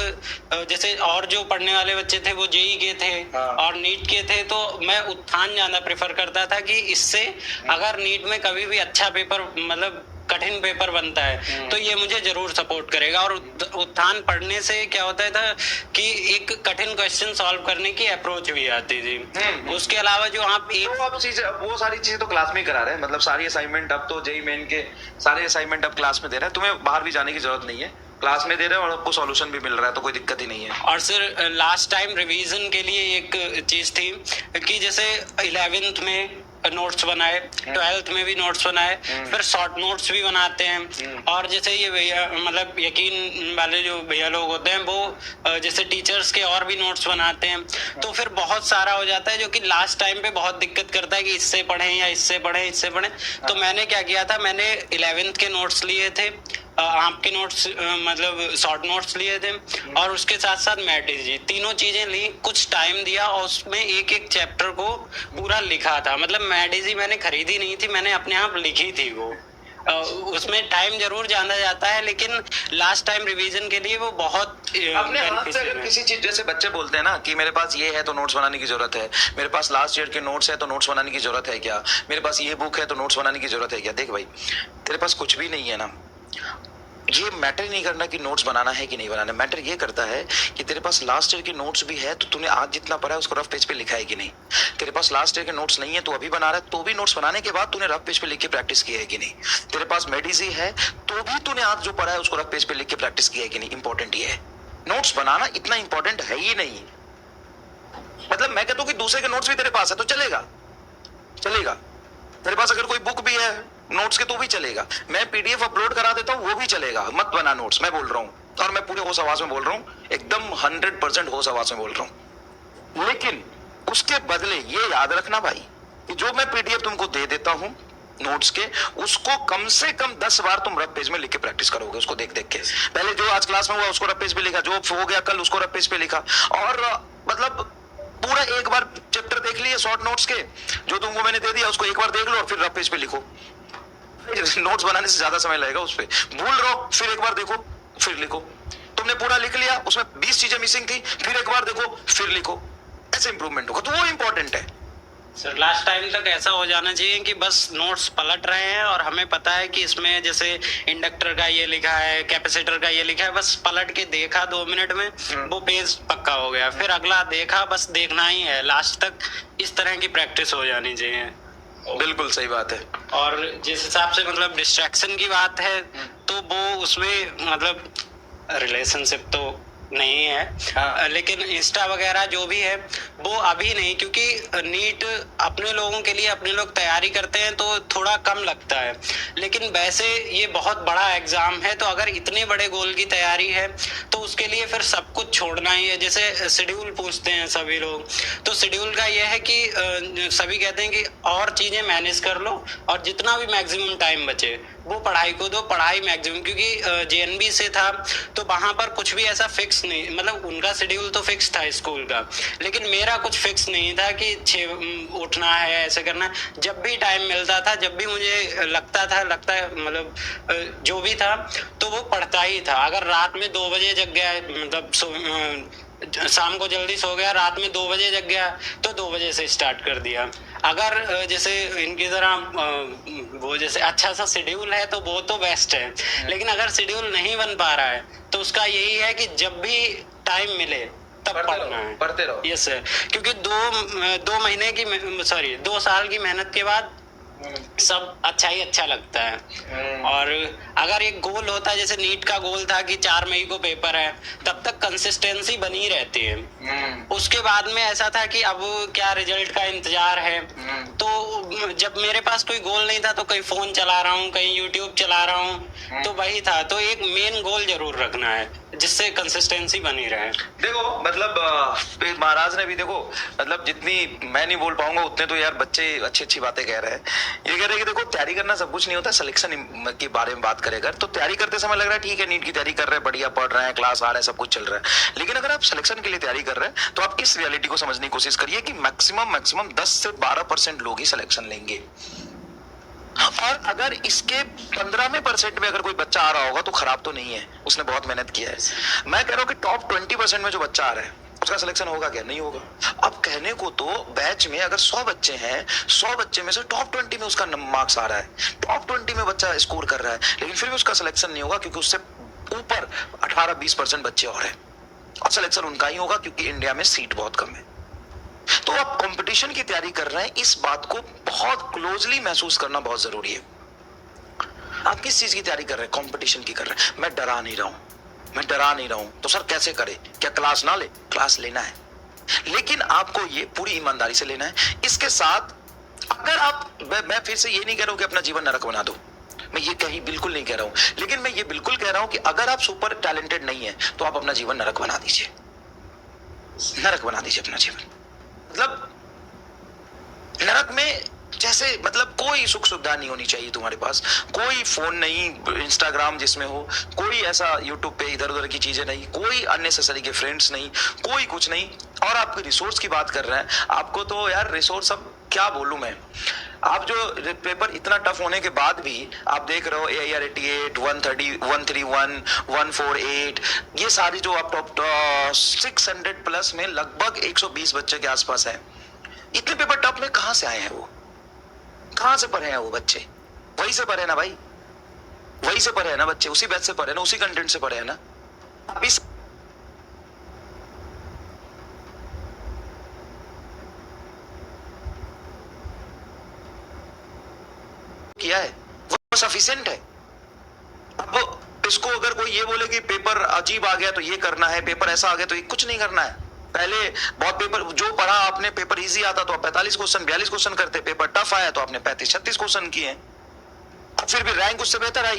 जैसे और जो पढ़ने वाले बच्चे थे वो JEE के थे और नीट के थे, तो मैं उत्थान ज्यादा प्रेफर करता था कि इससे अगर नीट में कभी भी अच्छा पेपर मतलब कठिन पेपर बनता है तो ये मुझे जरूर सपोर्ट करेगा। और उत्थान पढ़ने से क्या होता था कि एक कठिन क्वेश्चन सॉल्व करने की अप्रोच भी आती थी। उसके अलावा जो आप
तो अब वो सारी चीजें तो क्लास में ही करा रहे हैं, मतलब सारी असाइनमेंट अब तो JEE मेन के सारे असाइनमेंट अब क्लास में दे रहे हैं, तुम्हें बाहर भी जाने की जरूरत नहीं है, क्लास में दे रहे हैं और आपको सॉल्यूशन भी मिल रहा है, तो कोई दिक्कत ही नहीं है।
और सर लास्ट टाइम रिवीजन के लिए एक चीज थी कि जैसे 11th में नोट्स बनाए, 12th में भी नोट्स बनाए, फिर शॉर्ट नोट्स भी बनाते हैं। और जैसे ये भैया मतलब यकीन वाले जो भैया लोग होते हैं वो जैसे टीचर्स के और भी नोट्स बनाते हैं, तो फिर बहुत सारा हो जाता है जो कि लास्ट टाइम पे बहुत दिक्कत करता है कि इससे पढ़ें या इससे पढ़ें इससे पढ़ें। तो मैंने क्या किया था, मैंने 11th के नोट्स लिए थे, आपके नोट्स मतलब शॉर्ट नोट्स लिए थे और उसके साथ साथ मैटिजी, तीनों चीजें ली, कुछ टाइम दिया और उसमें एक एक चैप्टर को पूरा लिखा था। मतलब मैटिजी मैंने खरीदी नहीं थी, मैंने अपने आप लिखी थी वो। उसमें टाइम जरूर जाना जाता है लेकिन लास्ट टाइम रिवीजन के लिए वो बहुत
अपने हाथ से अगर किसी चीज, जैसे बच्चे बोलते हैं ना कि मेरे पास ये है तो नोट्स बनाने की जरूरत है, मेरे पास लास्ट ईयर के नोट्स है तो नोट्स बनाने की जरूरत है क्या, मेरे पास ये बुक है तो नोट्स बनाने की जरूरत है क्या। देख भाई, तेरे पास कुछ भी नहीं है ना, ये मैटर नहीं करना कि नोट्स बनाना है कि नहीं बनाना, मैटर ये करता है कि तेरे पास लास्ट ईयर के नोट्स भी है तो तूने आज जितना पढ़ा है उसको रफ पेज पे लिखा है कि नहीं। तेरे पास लास्ट ईयर के नोट्स नहीं है तो अभी बना रहा है, तो भी नोट्स बनाने के बाद तूने रफ पेज पे लिख के प्रैक्टिस की है कि नहीं। तेरे पास मेडिजी है तो भी तूने आज जो पढ़ा है उसको रफ पेज पे लिख के प्रैक्टिस किया है कि नहीं। इंपॉर्टेंट ये है, नोट्स बनाना इतना इंपॉर्टेंट है ही नहीं। मतलब मैं कहता हूं कि दूसरे के नोट्स भी तेरे पास है तो चलेगा, चलेगा। तेरे पास अगर कोई बुक भी है नोट्स के तो भी चलेगा, मैं PDF अपलोड करा देता हूं वो भी चलेगा, मत बना नोट्स, मैं बोल रहा हूं। और मैं पूरे होश आवाज में बोल रहा हूं, एकदम 100% होश आवाज में बोल रहा हूं। लेकिन उसके बदले ये याद रखना भाई कि जो मैं PDF तुमको दे देता हूं नोट्स के, उसको कम से कम 10 बार तुम रफ पेज में लिख के प्रैक्टिस करोगे, उसको देख देख के। पहले जो आज क्लास में हुआ उसको रफ पेज पे लिखा, जो हो गया कल उसको रफ पेज पे लिखा, और मतलब पूरा एक बार चैप्टर देख लिए शॉर्ट नोट्स के, जो तुमको मैंने दे दिया उसको एक बार देख लो और फिर रफ पेज पे लिखो। नोट्स बनाने से ज्यादा समय लगेगा उस पे, भूल रहो फिर एक बार देखो फिर लिखो। तुमने पूरा लिख लिया, उसमें 20 चीजें मिसिंग थी, फिर एक बार देखो फिर लिखो, ऐसे इंप्रूवमेंट होगा, तो वो इंपॉर्टेंट है।
सर लास्ट टाइम तक ऐसा हो जाना चाहिए कि बस नोट्स पलट रहे हैं और हमें पता है कि इसमें जैसे इंडक्टर का ये लिखा है, कैपेसिटर का ये लिखा है, बस पलट के देखा 2 मिनट में वो पेज पक्का हो गया, फिर अगला देखा, बस देखना ही है लास्ट तक। इस तरह की प्रैक्टिस हो जानी चाहिए।
बिल्कुल सही बात है।
और जिस हिसाब से मतलब डिस्ट्रैक्शन की बात है तो वो उसमें मतलब रिलेशनशिप तो नहीं है।
हाँ।
लेकिन इंस्टा वगैरह जो भी है वो अभी नहीं, क्योंकि नीट अपने लोगों के लिए अपने लोग तैयारी करते हैं तो थोड़ा कम लगता है, लेकिन वैसे ये बहुत बड़ा एग्जाम है, तो अगर इतने बड़े गोल की तैयारी है तो उसके लिए फिर सब कुछ छोड़ना ही है। जैसे शेड्यूल पूछते हैं सभी लोग, तो शेड्यूल का ये है कि सभी कहते हैं कि और चीजें मैनेज कर लो और जितना भी मैक्सिमम टाइम बचे वो पढ़ाई को दो, पढ़ाई मैक्सिमम, क्योंकि जेएनबी से था तो वहां पर कुछ भी ऐसा फिक्स नहीं, मतलब उनका शेड्यूल तो फिक्स था स्कूल का, लेकिन मेरा कुछ फिक्स नहीं था कि 6 उठना है ऐसे करना है। जब भी टाइम मिलता था, जब भी मुझे लगता है मतलब जो भी था तो वो पढ़ता ही था। अगर रात में 2 बजे जग गया, मतलब शाम को जल्दी सो गया, रात में 2 बजे जग गया तो 2 बजे से स्टार्ट कर दिया। अगर जैसे इनकी तरह वो जैसे अच्छा सा शेड्यूल है तो वो तो बेस्ट है, लेकिन अगर शेड्यूल नहीं बन पा रहा है तो उसका यही है कि जब भी टाइम मिले तब पढ़ना है,
पढ़ते रहो।
यस सर, क्योंकि 2 साल की मेहनत के बाद सब अच्छा ही अच्छा लगता है। और अगर एक गोल होता है, जैसे नीट का गोल था कि 4 मई को पेपर है, तब तक कंसिस्टेंसी बनी रहती है। उसके बाद में ऐसा था कि अब क्या रिजल्ट का इंतजार है, तो जब मेरे पास कोई गोल नहीं था तो कहीं फोन चला रहा हूँ, कहीं यूट्यूब चला रहा हूँ, तो वही था। तो एक मेन गोल जरूर रखना है जिससे कंसिस्टेंसी बनी रहे।
देखो मतलब महाराज ने भी देखो, मतलब जितनी मैं नहीं बोल पाऊंगा उतने तो यार बच्चे अच्छी अच्छी बातें कह रहे हैं। ये कह रहे हैं कि देखो तैयारी करना सब कुछ नहीं होता, सिलेक्शन के बारे में बात करें अगर, तो तैयारी करते समय लग रहा है ठीक है नीट की तैयारी कर रहे हैं, बढ़िया पढ़ रहे हैं, क्लास आ रहे हैं, सब कुछ चल रहा है, लेकिन अगर आप सिलेक्शन के लिए तैयारी कर रहे हैं तो आप इस रियलिटी को समझने की कोशिश करिए कि मैक्सिमम 10 से 12% लोग ही सिलेक्शन लेंगे। और अगर इसके 15% में अगर कोई बच्चा आ रहा होगा तो खराब तो नहीं है, उसने बहुत मेहनत किया है। मैं कह रहा हूं कि टॉप 20% में जो बच्चा आ रहा है उसका सिलेक्शन होगा क्या? नहीं होगा। अब कहने को तो बैच में अगर 100 बच्चे हैं, 100 बच्चे में से टॉप 20 में उसका मार्क्स आ रहा है, टॉप 20 में बच्चा स्कोर कर रहा है, लेकिन फिर भी उसका सिलेक्शन नहीं होगा क्योंकि उससे ऊपर 18-20% बच्चे और हैं, और सिलेक्शन उनका ही होगा क्योंकि इंडिया में सीट बहुत कम है। तो आप कंपटीशन की तैयारी कर रहे हैं, इस बात को बहुत क्लोजली महसूस करना बहुत जरूरी है। आप किस चीज की तैयारी कर रहे हैं? कंपटीशन की कर रहे हैं। मैं डरा नहीं रहा हूं तो सर कैसे करें? क्या क्लास ना ले? क्लास लेना है, लेकिन आपको ये पूरी ईमानदारी से लेना है। इसके साथ अगर आप, मैं फिर से ये नहीं कह रहा हूं कि अपना जीवन नरक बना दो, मैं ये बिल्कुल नहीं कह रहा हूं, लेकिन मैं ये बिल्कुल कह रहा हूं कि अगर आप सुपर टैलेंटेड नहीं है तो आप अपना जीवन नरक बना दीजिए, अपना जीवन। मतलब नरक में जैसे, मतलब कोई सुख सुविधा नहीं होनी चाहिए तुम्हारे पास, कोई फोन नहीं, इंस्टाग्राम जिसमें हो, कोई ऐसा यूट्यूब पे इधर उधर की चीजें नहीं, कोई अननेसेसरी के फ्रेंड्स नहीं, कोई कुछ नहीं। और आप रिसोर्स की बात कर रहे हैं, आपको तो यार रिसोर्स अब क्या बोलूं मैं। आप जो पेपर इतना टफ होने के बाद भी आप देख रहे हो AIR 88, 130, 131, 148, ये सारी जो आप टॉप 600 प्लस में लगभग 120 बच्चे के आसपास है। इतने पेपर टफ में कहां से आए हैं वो? कहां से पढ़े हैं वो बच्चे? वहीं से पढ़े ना भाई, वहीं से पढ़े हैं ना बच्चे, उसी बैच से पढ़े ना, उसी कंटेंट से पढ़े हैं ना। अब इस किया है वो सफिशिएंट है। अब इसको अगर कोई ये बोले कि पेपर अजीब आ गया तो ये करना है, पेपर ऐसा आ गया तो ये कुछ नहीं करना है। पहले बहुत पेपर जो पढ़ा आपने, पेपर इजी आता तो आप 45 क्वेश्चन 42 क्वेश्चन करते, पेपर टफ आया तो आपने 35-36 क्वेश्चन किए, फिर भी रैंक उससे बेहतर आई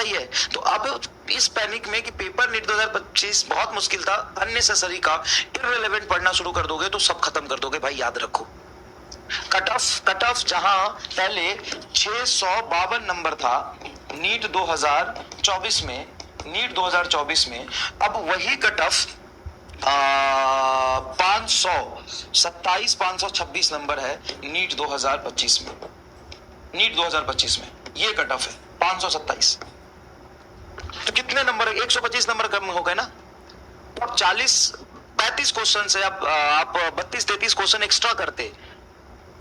है। तो अब इस पैनिक में कि पेपर नीट 2025 बहुत मुश्किल था, अननेसेसरी का इररिलेवेंट पढ़ना शुरू कर दोगे तो सब खत्म कर दोगे भाई। याद रखो, कट ऑफ जहां पहले 652 नंबर था नीट 2024 में, अब वही कट ऑफ 526 नंबर है नीट 2025 में। ये कट ऑफ है 527। तो कितने नंबर? 125 नंबर कम हो गए ना। अब 35 क्वेश्चन से आप 32-33 क्वेश्चन एक्स्ट्रा करते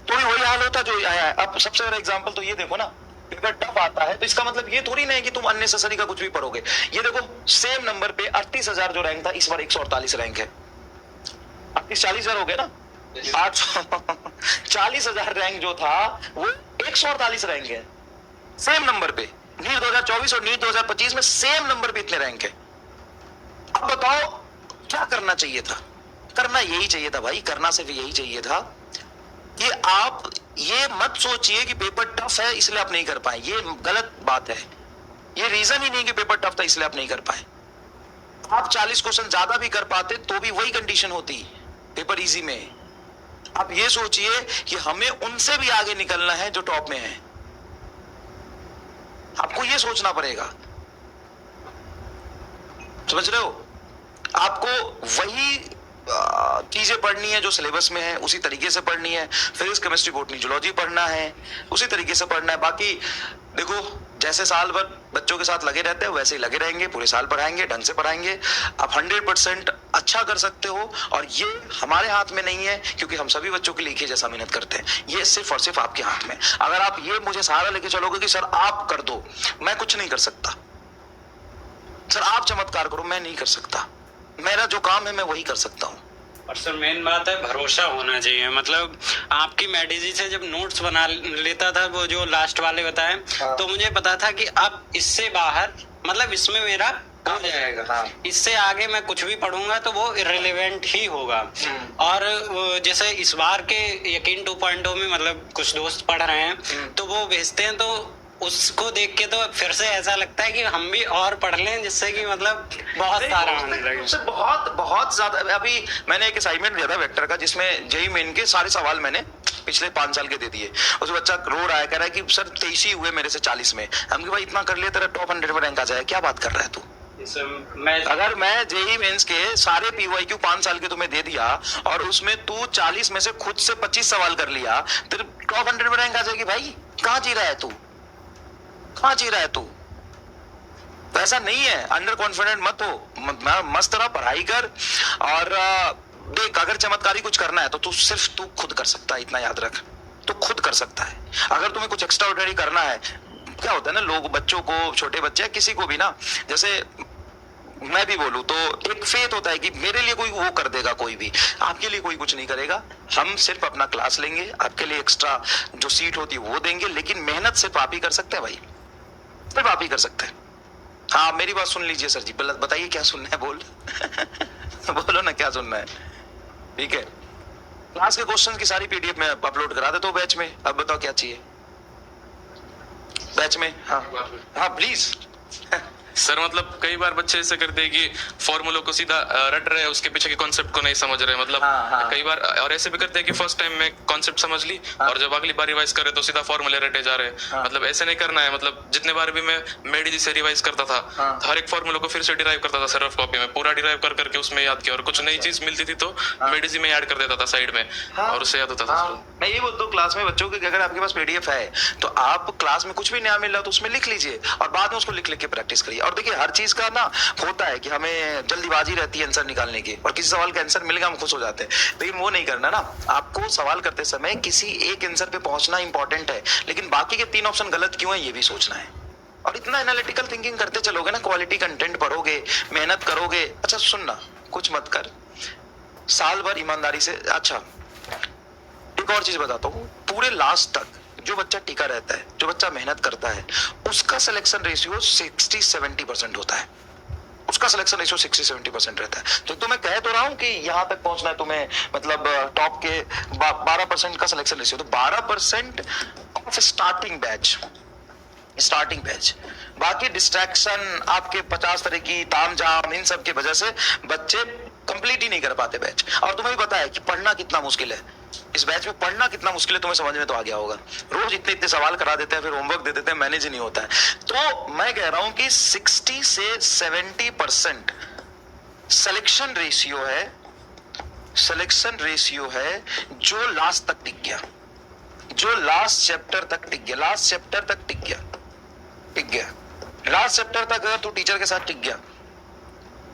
तो भी वही हाल होता जो आया है। अब सबसे बड़ा एग्जांपल तो ये देखो ना, पेपर टफ आता है तो इसका मतलब ये थोड़ी नहीं है कि तुम अननेसेसरी का कुछ भी पढ़ोगे। ये देखो सेम नंबर पे 38,000 जो रैंक था, इस बार 148 रैंक है। 40,000 हो गया ना, 40,000 रैंक जो था वो 148 रैंक है सेम नंबर पे। नीट 2024 और नीट 2025 में सेम नंबर पे इतने रैंक है। अब बताओ क्या करना चाहिए था? करना यही चाहिए था भाई, करना सिर्फ यही चाहिए था कि आप ये मत सोचिए कि पेपर टफ है इसलिए आप नहीं कर पाए, ये गलत बात है। ये रीजन ही नहीं कि पेपर टफ था इसलिए आप नहीं कर पाए। आप 40 क्वेश्चन ज्यादा भी कर पाते तो भी वही कंडीशन होती पेपर इजी में। आप ये सोचिए कि हमें उनसे भी आगे निकलना है जो टॉप में है, आपको ये सोचना पड़ेगा, समझ रहे हो? आपको वही चीजें पढ़नी है जो सिलेबस में है, उसी तरीके से पढ़नी है। फिजिक्स केमिस्ट्री बॉटनी जूलॉजी पढ़ना है, उसी तरीके से पढ़ना है। बाकी देखो, जैसे साल भर बच्चों के साथ लगे रहते हैं वैसे ही लगे रहेंगे, पूरे साल पढ़ाएंगे, ढंग से पढ़ाएंगे। आप 100% अच्छा कर सकते हो, और ये हमारे हाथ में नहीं है क्योंकि हम सभी बच्चों के लिए एक ही जैसा मेहनत करते हैं। ये सिर्फ और सिर्फ आपके हाथ में। अगर आप ये मुझे सहारा लेके चलोगे कि सर आप कर दो, मैं कुछ नहीं कर सकता, सर आप चमत्कार करो, मैं नहीं कर सकता। मेरा जो काम है मैं वही कर सकता हूँ।
और सर मेन बात है भरोसा होना चाहिए। मतलब आपकी मैडीजी से जब नोट्स बना लेता था, वो जो लास्ट वाले बताए, तो मुझे पता था कि अब इससे बाहर, मतलब इसमें मेरा हो जाएगा, इससे आगे मैं कुछ भी पढ़ूंगा तो वो इररिलेवेंट ही होगा। और जैसे इस बार के यकीन 2.0 में मतलब कुछ दोस्त पढ़ रहे हैं तो वो भेजते हैं, तो उसको देख के तो फिर से ऐसा लगता है कि हम भी और पढ़ लें, जिससे कि मतलब बहुत सारा आने लगे।
उससे बहुत बहुत ज्यादा। अभी मैंने एक असाइनमेंट दिया था वेक्टर का, जिसमें जेईई मेन के सारे सवाल मैंने पिछले 5 साल के दे दिए। उस बच्चा रो रहा है, कह रहा है कि सर 23 ही हुए मेरे से 40 में। हम कि भाई इतना कर लिया तेरा टॉप 100 में रैंक आ जाए, क्या बात कर रहा है तू? अगर मैं जेईई मेंस के सारे पीवाईक्यू 5 साल के तुम्हें दे दिया और उसमें तू 40 में से खुद से 25 सवाल कर लिया, तेरे टॉप 100 में रैंक आ जाएगी। भाई कहाँ जी रहा है तू, कहाँ जी रहा है तू? तो ऐसा नहीं है, अंडर कॉन्फिडेंट मत हो, मस्त रहा, पढ़ाई कर। और देख, अगर चमत्कारी कुछ करना है तो तू सिर्फ तू खुद कर सकता है, इतना याद रख, तू खुद कर सकता है। अगर तुम्हें कुछ एक्स्ट्रा ऑर्डिनरी करना है, क्या होता है ना, लोग बच्चों को, छोटे बच्चे किसी को भी ना, जैसे मैं भी बोलूं तो एक फेथ होता है कि मेरे लिए कोई वो कर देगा, कोई भी आपके लिए कोई कुछ नहीं करेगा। हम सिर्फ अपना क्लास लेंगे, आपके लिए एक्स्ट्रा जो सीट होती है वो देंगे, लेकिन मेहनत सिर्फ आप ही कर सकते हैं भाई, सिर्फ आप ही कर सकते हैं। हाँ मेरी बात सुन लीजिए सर जी, बताइए क्या सुनना है, बोल बोलो ना क्या सुनना है। ठीक है, क्लास के क्वेश्चन की सारी पीडीएफ में अपलोड करा देता हूँ बैच में। अब बताओ क्या चाहिए बैच में? हाँ हाँ प्लीज।
सर मतलब कई बार बच्चे ऐसे करते हैं कि फॉर्मूलों को सीधा रट रहे हैं, उसके पीछे के कॉन्सेप्ट को नहीं समझ रहे। मतलब कई बार और ऐसे भी करते हैं कि फर्स्ट टाइम में कॉन्सेप्ट समझ ली और जब अगली बार रिवाइज करे तो सीधा फॉर्मूले रटे जा रहे हैं। मतलब ऐसे नहीं करना है। मतलब जितने बार भी मैं मेडी से रिवाइज करता था, हर एक फॉर्मूले को फिर से डिराइव करता था, सर रफ कॉपी में पूरा डिराइव कर करके उसमें याद किया, और कुछ नई चीज मिलती थी तो मेडी में ऐड कर देता था साइड में, और उससे याद होता था।
मैं ये बोलता हूँ क्लास में बच्चों की, अगर आपके पास पीडीएफ है तो आप क्लास में कुछ भी नया मिल रहा तो उसमें लिख लीजिए और बाद में उसको लिख लिख के प्रैक्टिस करिए। और देखिए हर चीज का ना होता है कि हमें जल्दीबाजी रहती है आंसर निकालने की, और किसी सवाल का आंसर मिल गया हम खुश हो जाते हैं, लेकिन वो नहीं करना ना। आपको सवाल करते समय किसी एक आंसर पे पहुंचना इंपॉर्टेंट है, लेकिन बाकी के 3 ऑप्शन गलत क्यों है ये भी सोचना है। और इतना एनालिटिकल थिंकिंग करते चलोगे ना, क्वालिटी कंटेंट पढ़ोगे, मेहनत करोगे। अच्छा सुनना, कुछ मत कर, साल भर ईमानदारी से। अच्छा एक और चीज बताता हूँ, पूरे लास्ट तक जो बच्चा टिका रहता है, जो बच्चा मेहनत करता है, उसका सिलेक्शन रेशियो 60-70% होता है। उसका सिलेक्शन रेशियो 60-70% रहता है। तो मैं कह तो रहा हूं कि यहां तक पहुंचना है तुम्हें, मतलब टॉप के 12% का सिलेक्शन रेशियो, तो 12% ऑफ स्टार्टिंग बैच। बाकी डिस्ट्रैक्शन, आपके 50 तरह की तामझाम, इन सब की वजह से बच्चे कंप्लीट ही नहीं कर पाते बैच। और तुम्हें भी पता है कि पढ़ना कितना मुश्किल है, इस बैच में पढ़ना कितना मुश्किल है, तुम्हें समझ में तो आ गया होगा। रोज इतने सवाल करा देते हैं, फिर होमवर्क दे देते हैं, मैनेज ही नहीं होता है। तो मैं कह रहा हूं कि 60 से 70% सिलेक्शन रेशियो है जो लास्ट तक टिक गया, जो लास्ट चैप्टर तक टिक गया। लास्ट चैप्टर तक अगर तू टीचर के साथ टिक गया,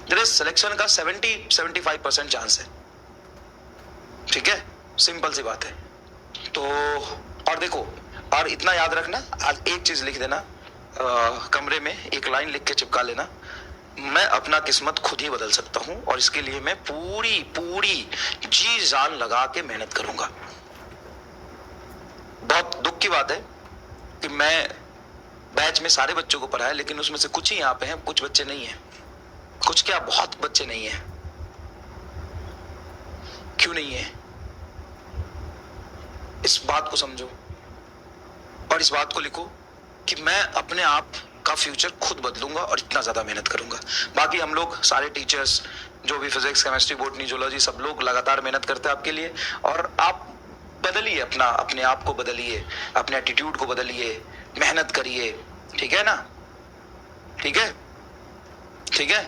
तेरे सिलेक्शन का 70-75% चांस है। ठीक है, सिंपल सी बात है। तो और देखो, और इतना याद रखना, आज एक चीज लिख देना, कमरे में एक लाइन लिख के चिपका लेना, मैं अपना किस्मत खुद ही बदल सकता हूं और इसके लिए मैं पूरी जी जान लगा के मेहनत करूंगा। बहुत दुख की बात है कि मैं बैच में सारे बच्चों को पढ़ाया, लेकिन उसमें से कुछ ही यहाँ पे हैं, कुछ बच्चे नहीं हैं,
कुछ क्या, बहुत बच्चे नहीं है। क्यों नहीं है? इस बात को समझो और इस बात को लिखो कि मैं अपने आप का फ्यूचर खुद बदलूंगा और इतना ज्यादा मेहनत करूंगा। बाकी हम लोग सारे टीचर्स जो भी फिजिक्स, केमिस्ट्री, बॉटनी, जूलॉजी, सब लोग लगातार मेहनत करते हैं आपके लिए। और आप बदलिए अपने आप को बदलिए, अपने एटीट्यूड को बदलिए, मेहनत करिए, ठीक है ना? ठीक है, ठीक है।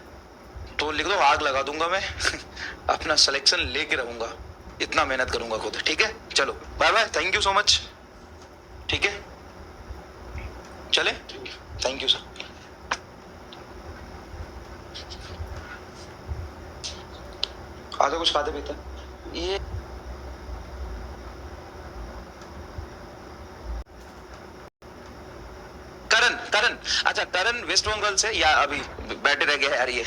तो लिख दो, आग लगा दूंगा मैं अपना सिलेक्शन लेके रहूंगा, इतना मेहनत करूंगा खुद, ठीक है? चलो bye bye, thank you so much, ठीक है? चले, थैंक यू सर। आजा, कुछ खाते पीते। ये करण, अच्छा करण वेस्ट बंगाल से, या अभी बैठे रह गए यार। ये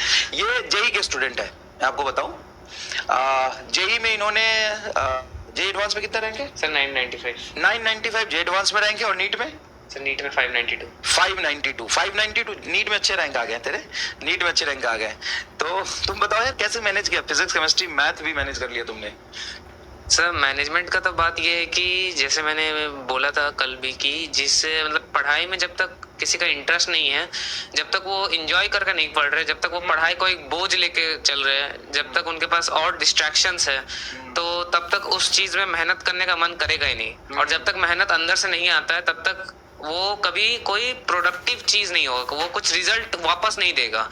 जेई के स्टूडेंट है, मैं आपको बताऊं। जेई में इन्होंने जेई एडवांस में कितना रैंक है
सर? 995।
995 जेई एडवांस में रैंक है। और नीट में?
सर नीट में 592।
592 नीट में अच्छे रैंक आ गए तेरे, नीट में अच्छे रैंक आ गए। तो तुम बताओ यार, कैसे मैनेज किया? फिजिक्स, केमिस्ट्री, मैथ भी मैनेज कर लिया तुमने।
सर मैनेजमेंट का तो बात ये है कि जैसे मैंने बोला था कल भी कि जिससे मतलब पढ़ाई में जब तक किसी का इंटरेस्ट नहीं है, जब तक वो एंजॉय करके नहीं पढ़ रहे, जब तक वो पढ़ाई को एक बोझ लेके चल रहे हैं, जब तक उनके पास और डिस्ट्रैक्शंस है, तो तब तक उस चीज में मेहनत करने का मन करेगा ही नहीं। और जब तक मेहनत अंदर से नहीं आता है, तब तक वो कभी कोई प्रोडक्टिव चीज नहीं होगा, वो कुछ रिजल्ट वापस नहीं देगा।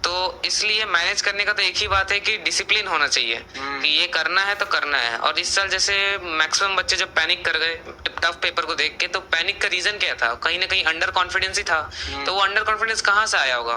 तो इसलिए मैनेज करने का तो एक ही बात है कि डिसिप्लिन होना चाहिए कि ये करना है तो करना है। और इस साल जैसे मैक्सिमम बच्चे जब पैनिक कर गए टफ पेपर को देख के, तो पैनिक का रीजन क्या था? कहीं ना कहीं अंडर कॉन्फिडेंस ही था। तो वो अंडर कॉन्फिडेंस कहाँ से आया होगा?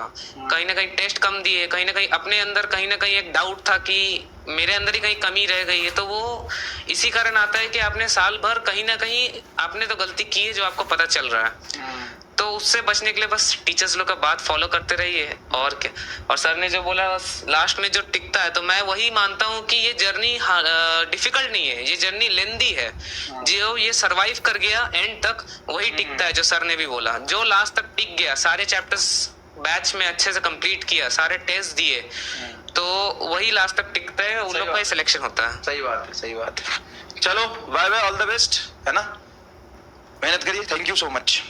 कहीं ना कहीं टेस्ट कम दिए, कहीं ना कहीं अपने अंदर कहीं ना कहीं एक डाउट था कि मेरे अंदर ही कहीं कमी रह गई है। तो वो इसी कारण आता है कि आपने साल भर कहीं ना कहीं आपने तो गलती की है जो आपको पता चल रहा है। तो उससे बचने के लिए बस टीचर्स लोग का बात फॉलो करते रहिए और क्या। और सर ने जो बोला लास्ट में जो टिकता है, तो मैं वही मानता हूँ कि ये जर्नी डिफिकल्ट नहीं है, ये जर्नी लेंदी है। जो ये सरवाइव कर गया एंड तक, वही टिकता है। जो सर ने भी बोला, जो लास्ट तक टिक गया, सारे चैप्टर्स बैच में अच्छे से कंप्लीट किया, सारे टेस्ट दिए, तो वही लास्ट तक टिकता है, उन लोग का ही सिलेक्शन होता है।
सही बात है, सही बात है। चलो bye bye, all the best, है ना? मेहनत करिए, थैंक यू सो मच।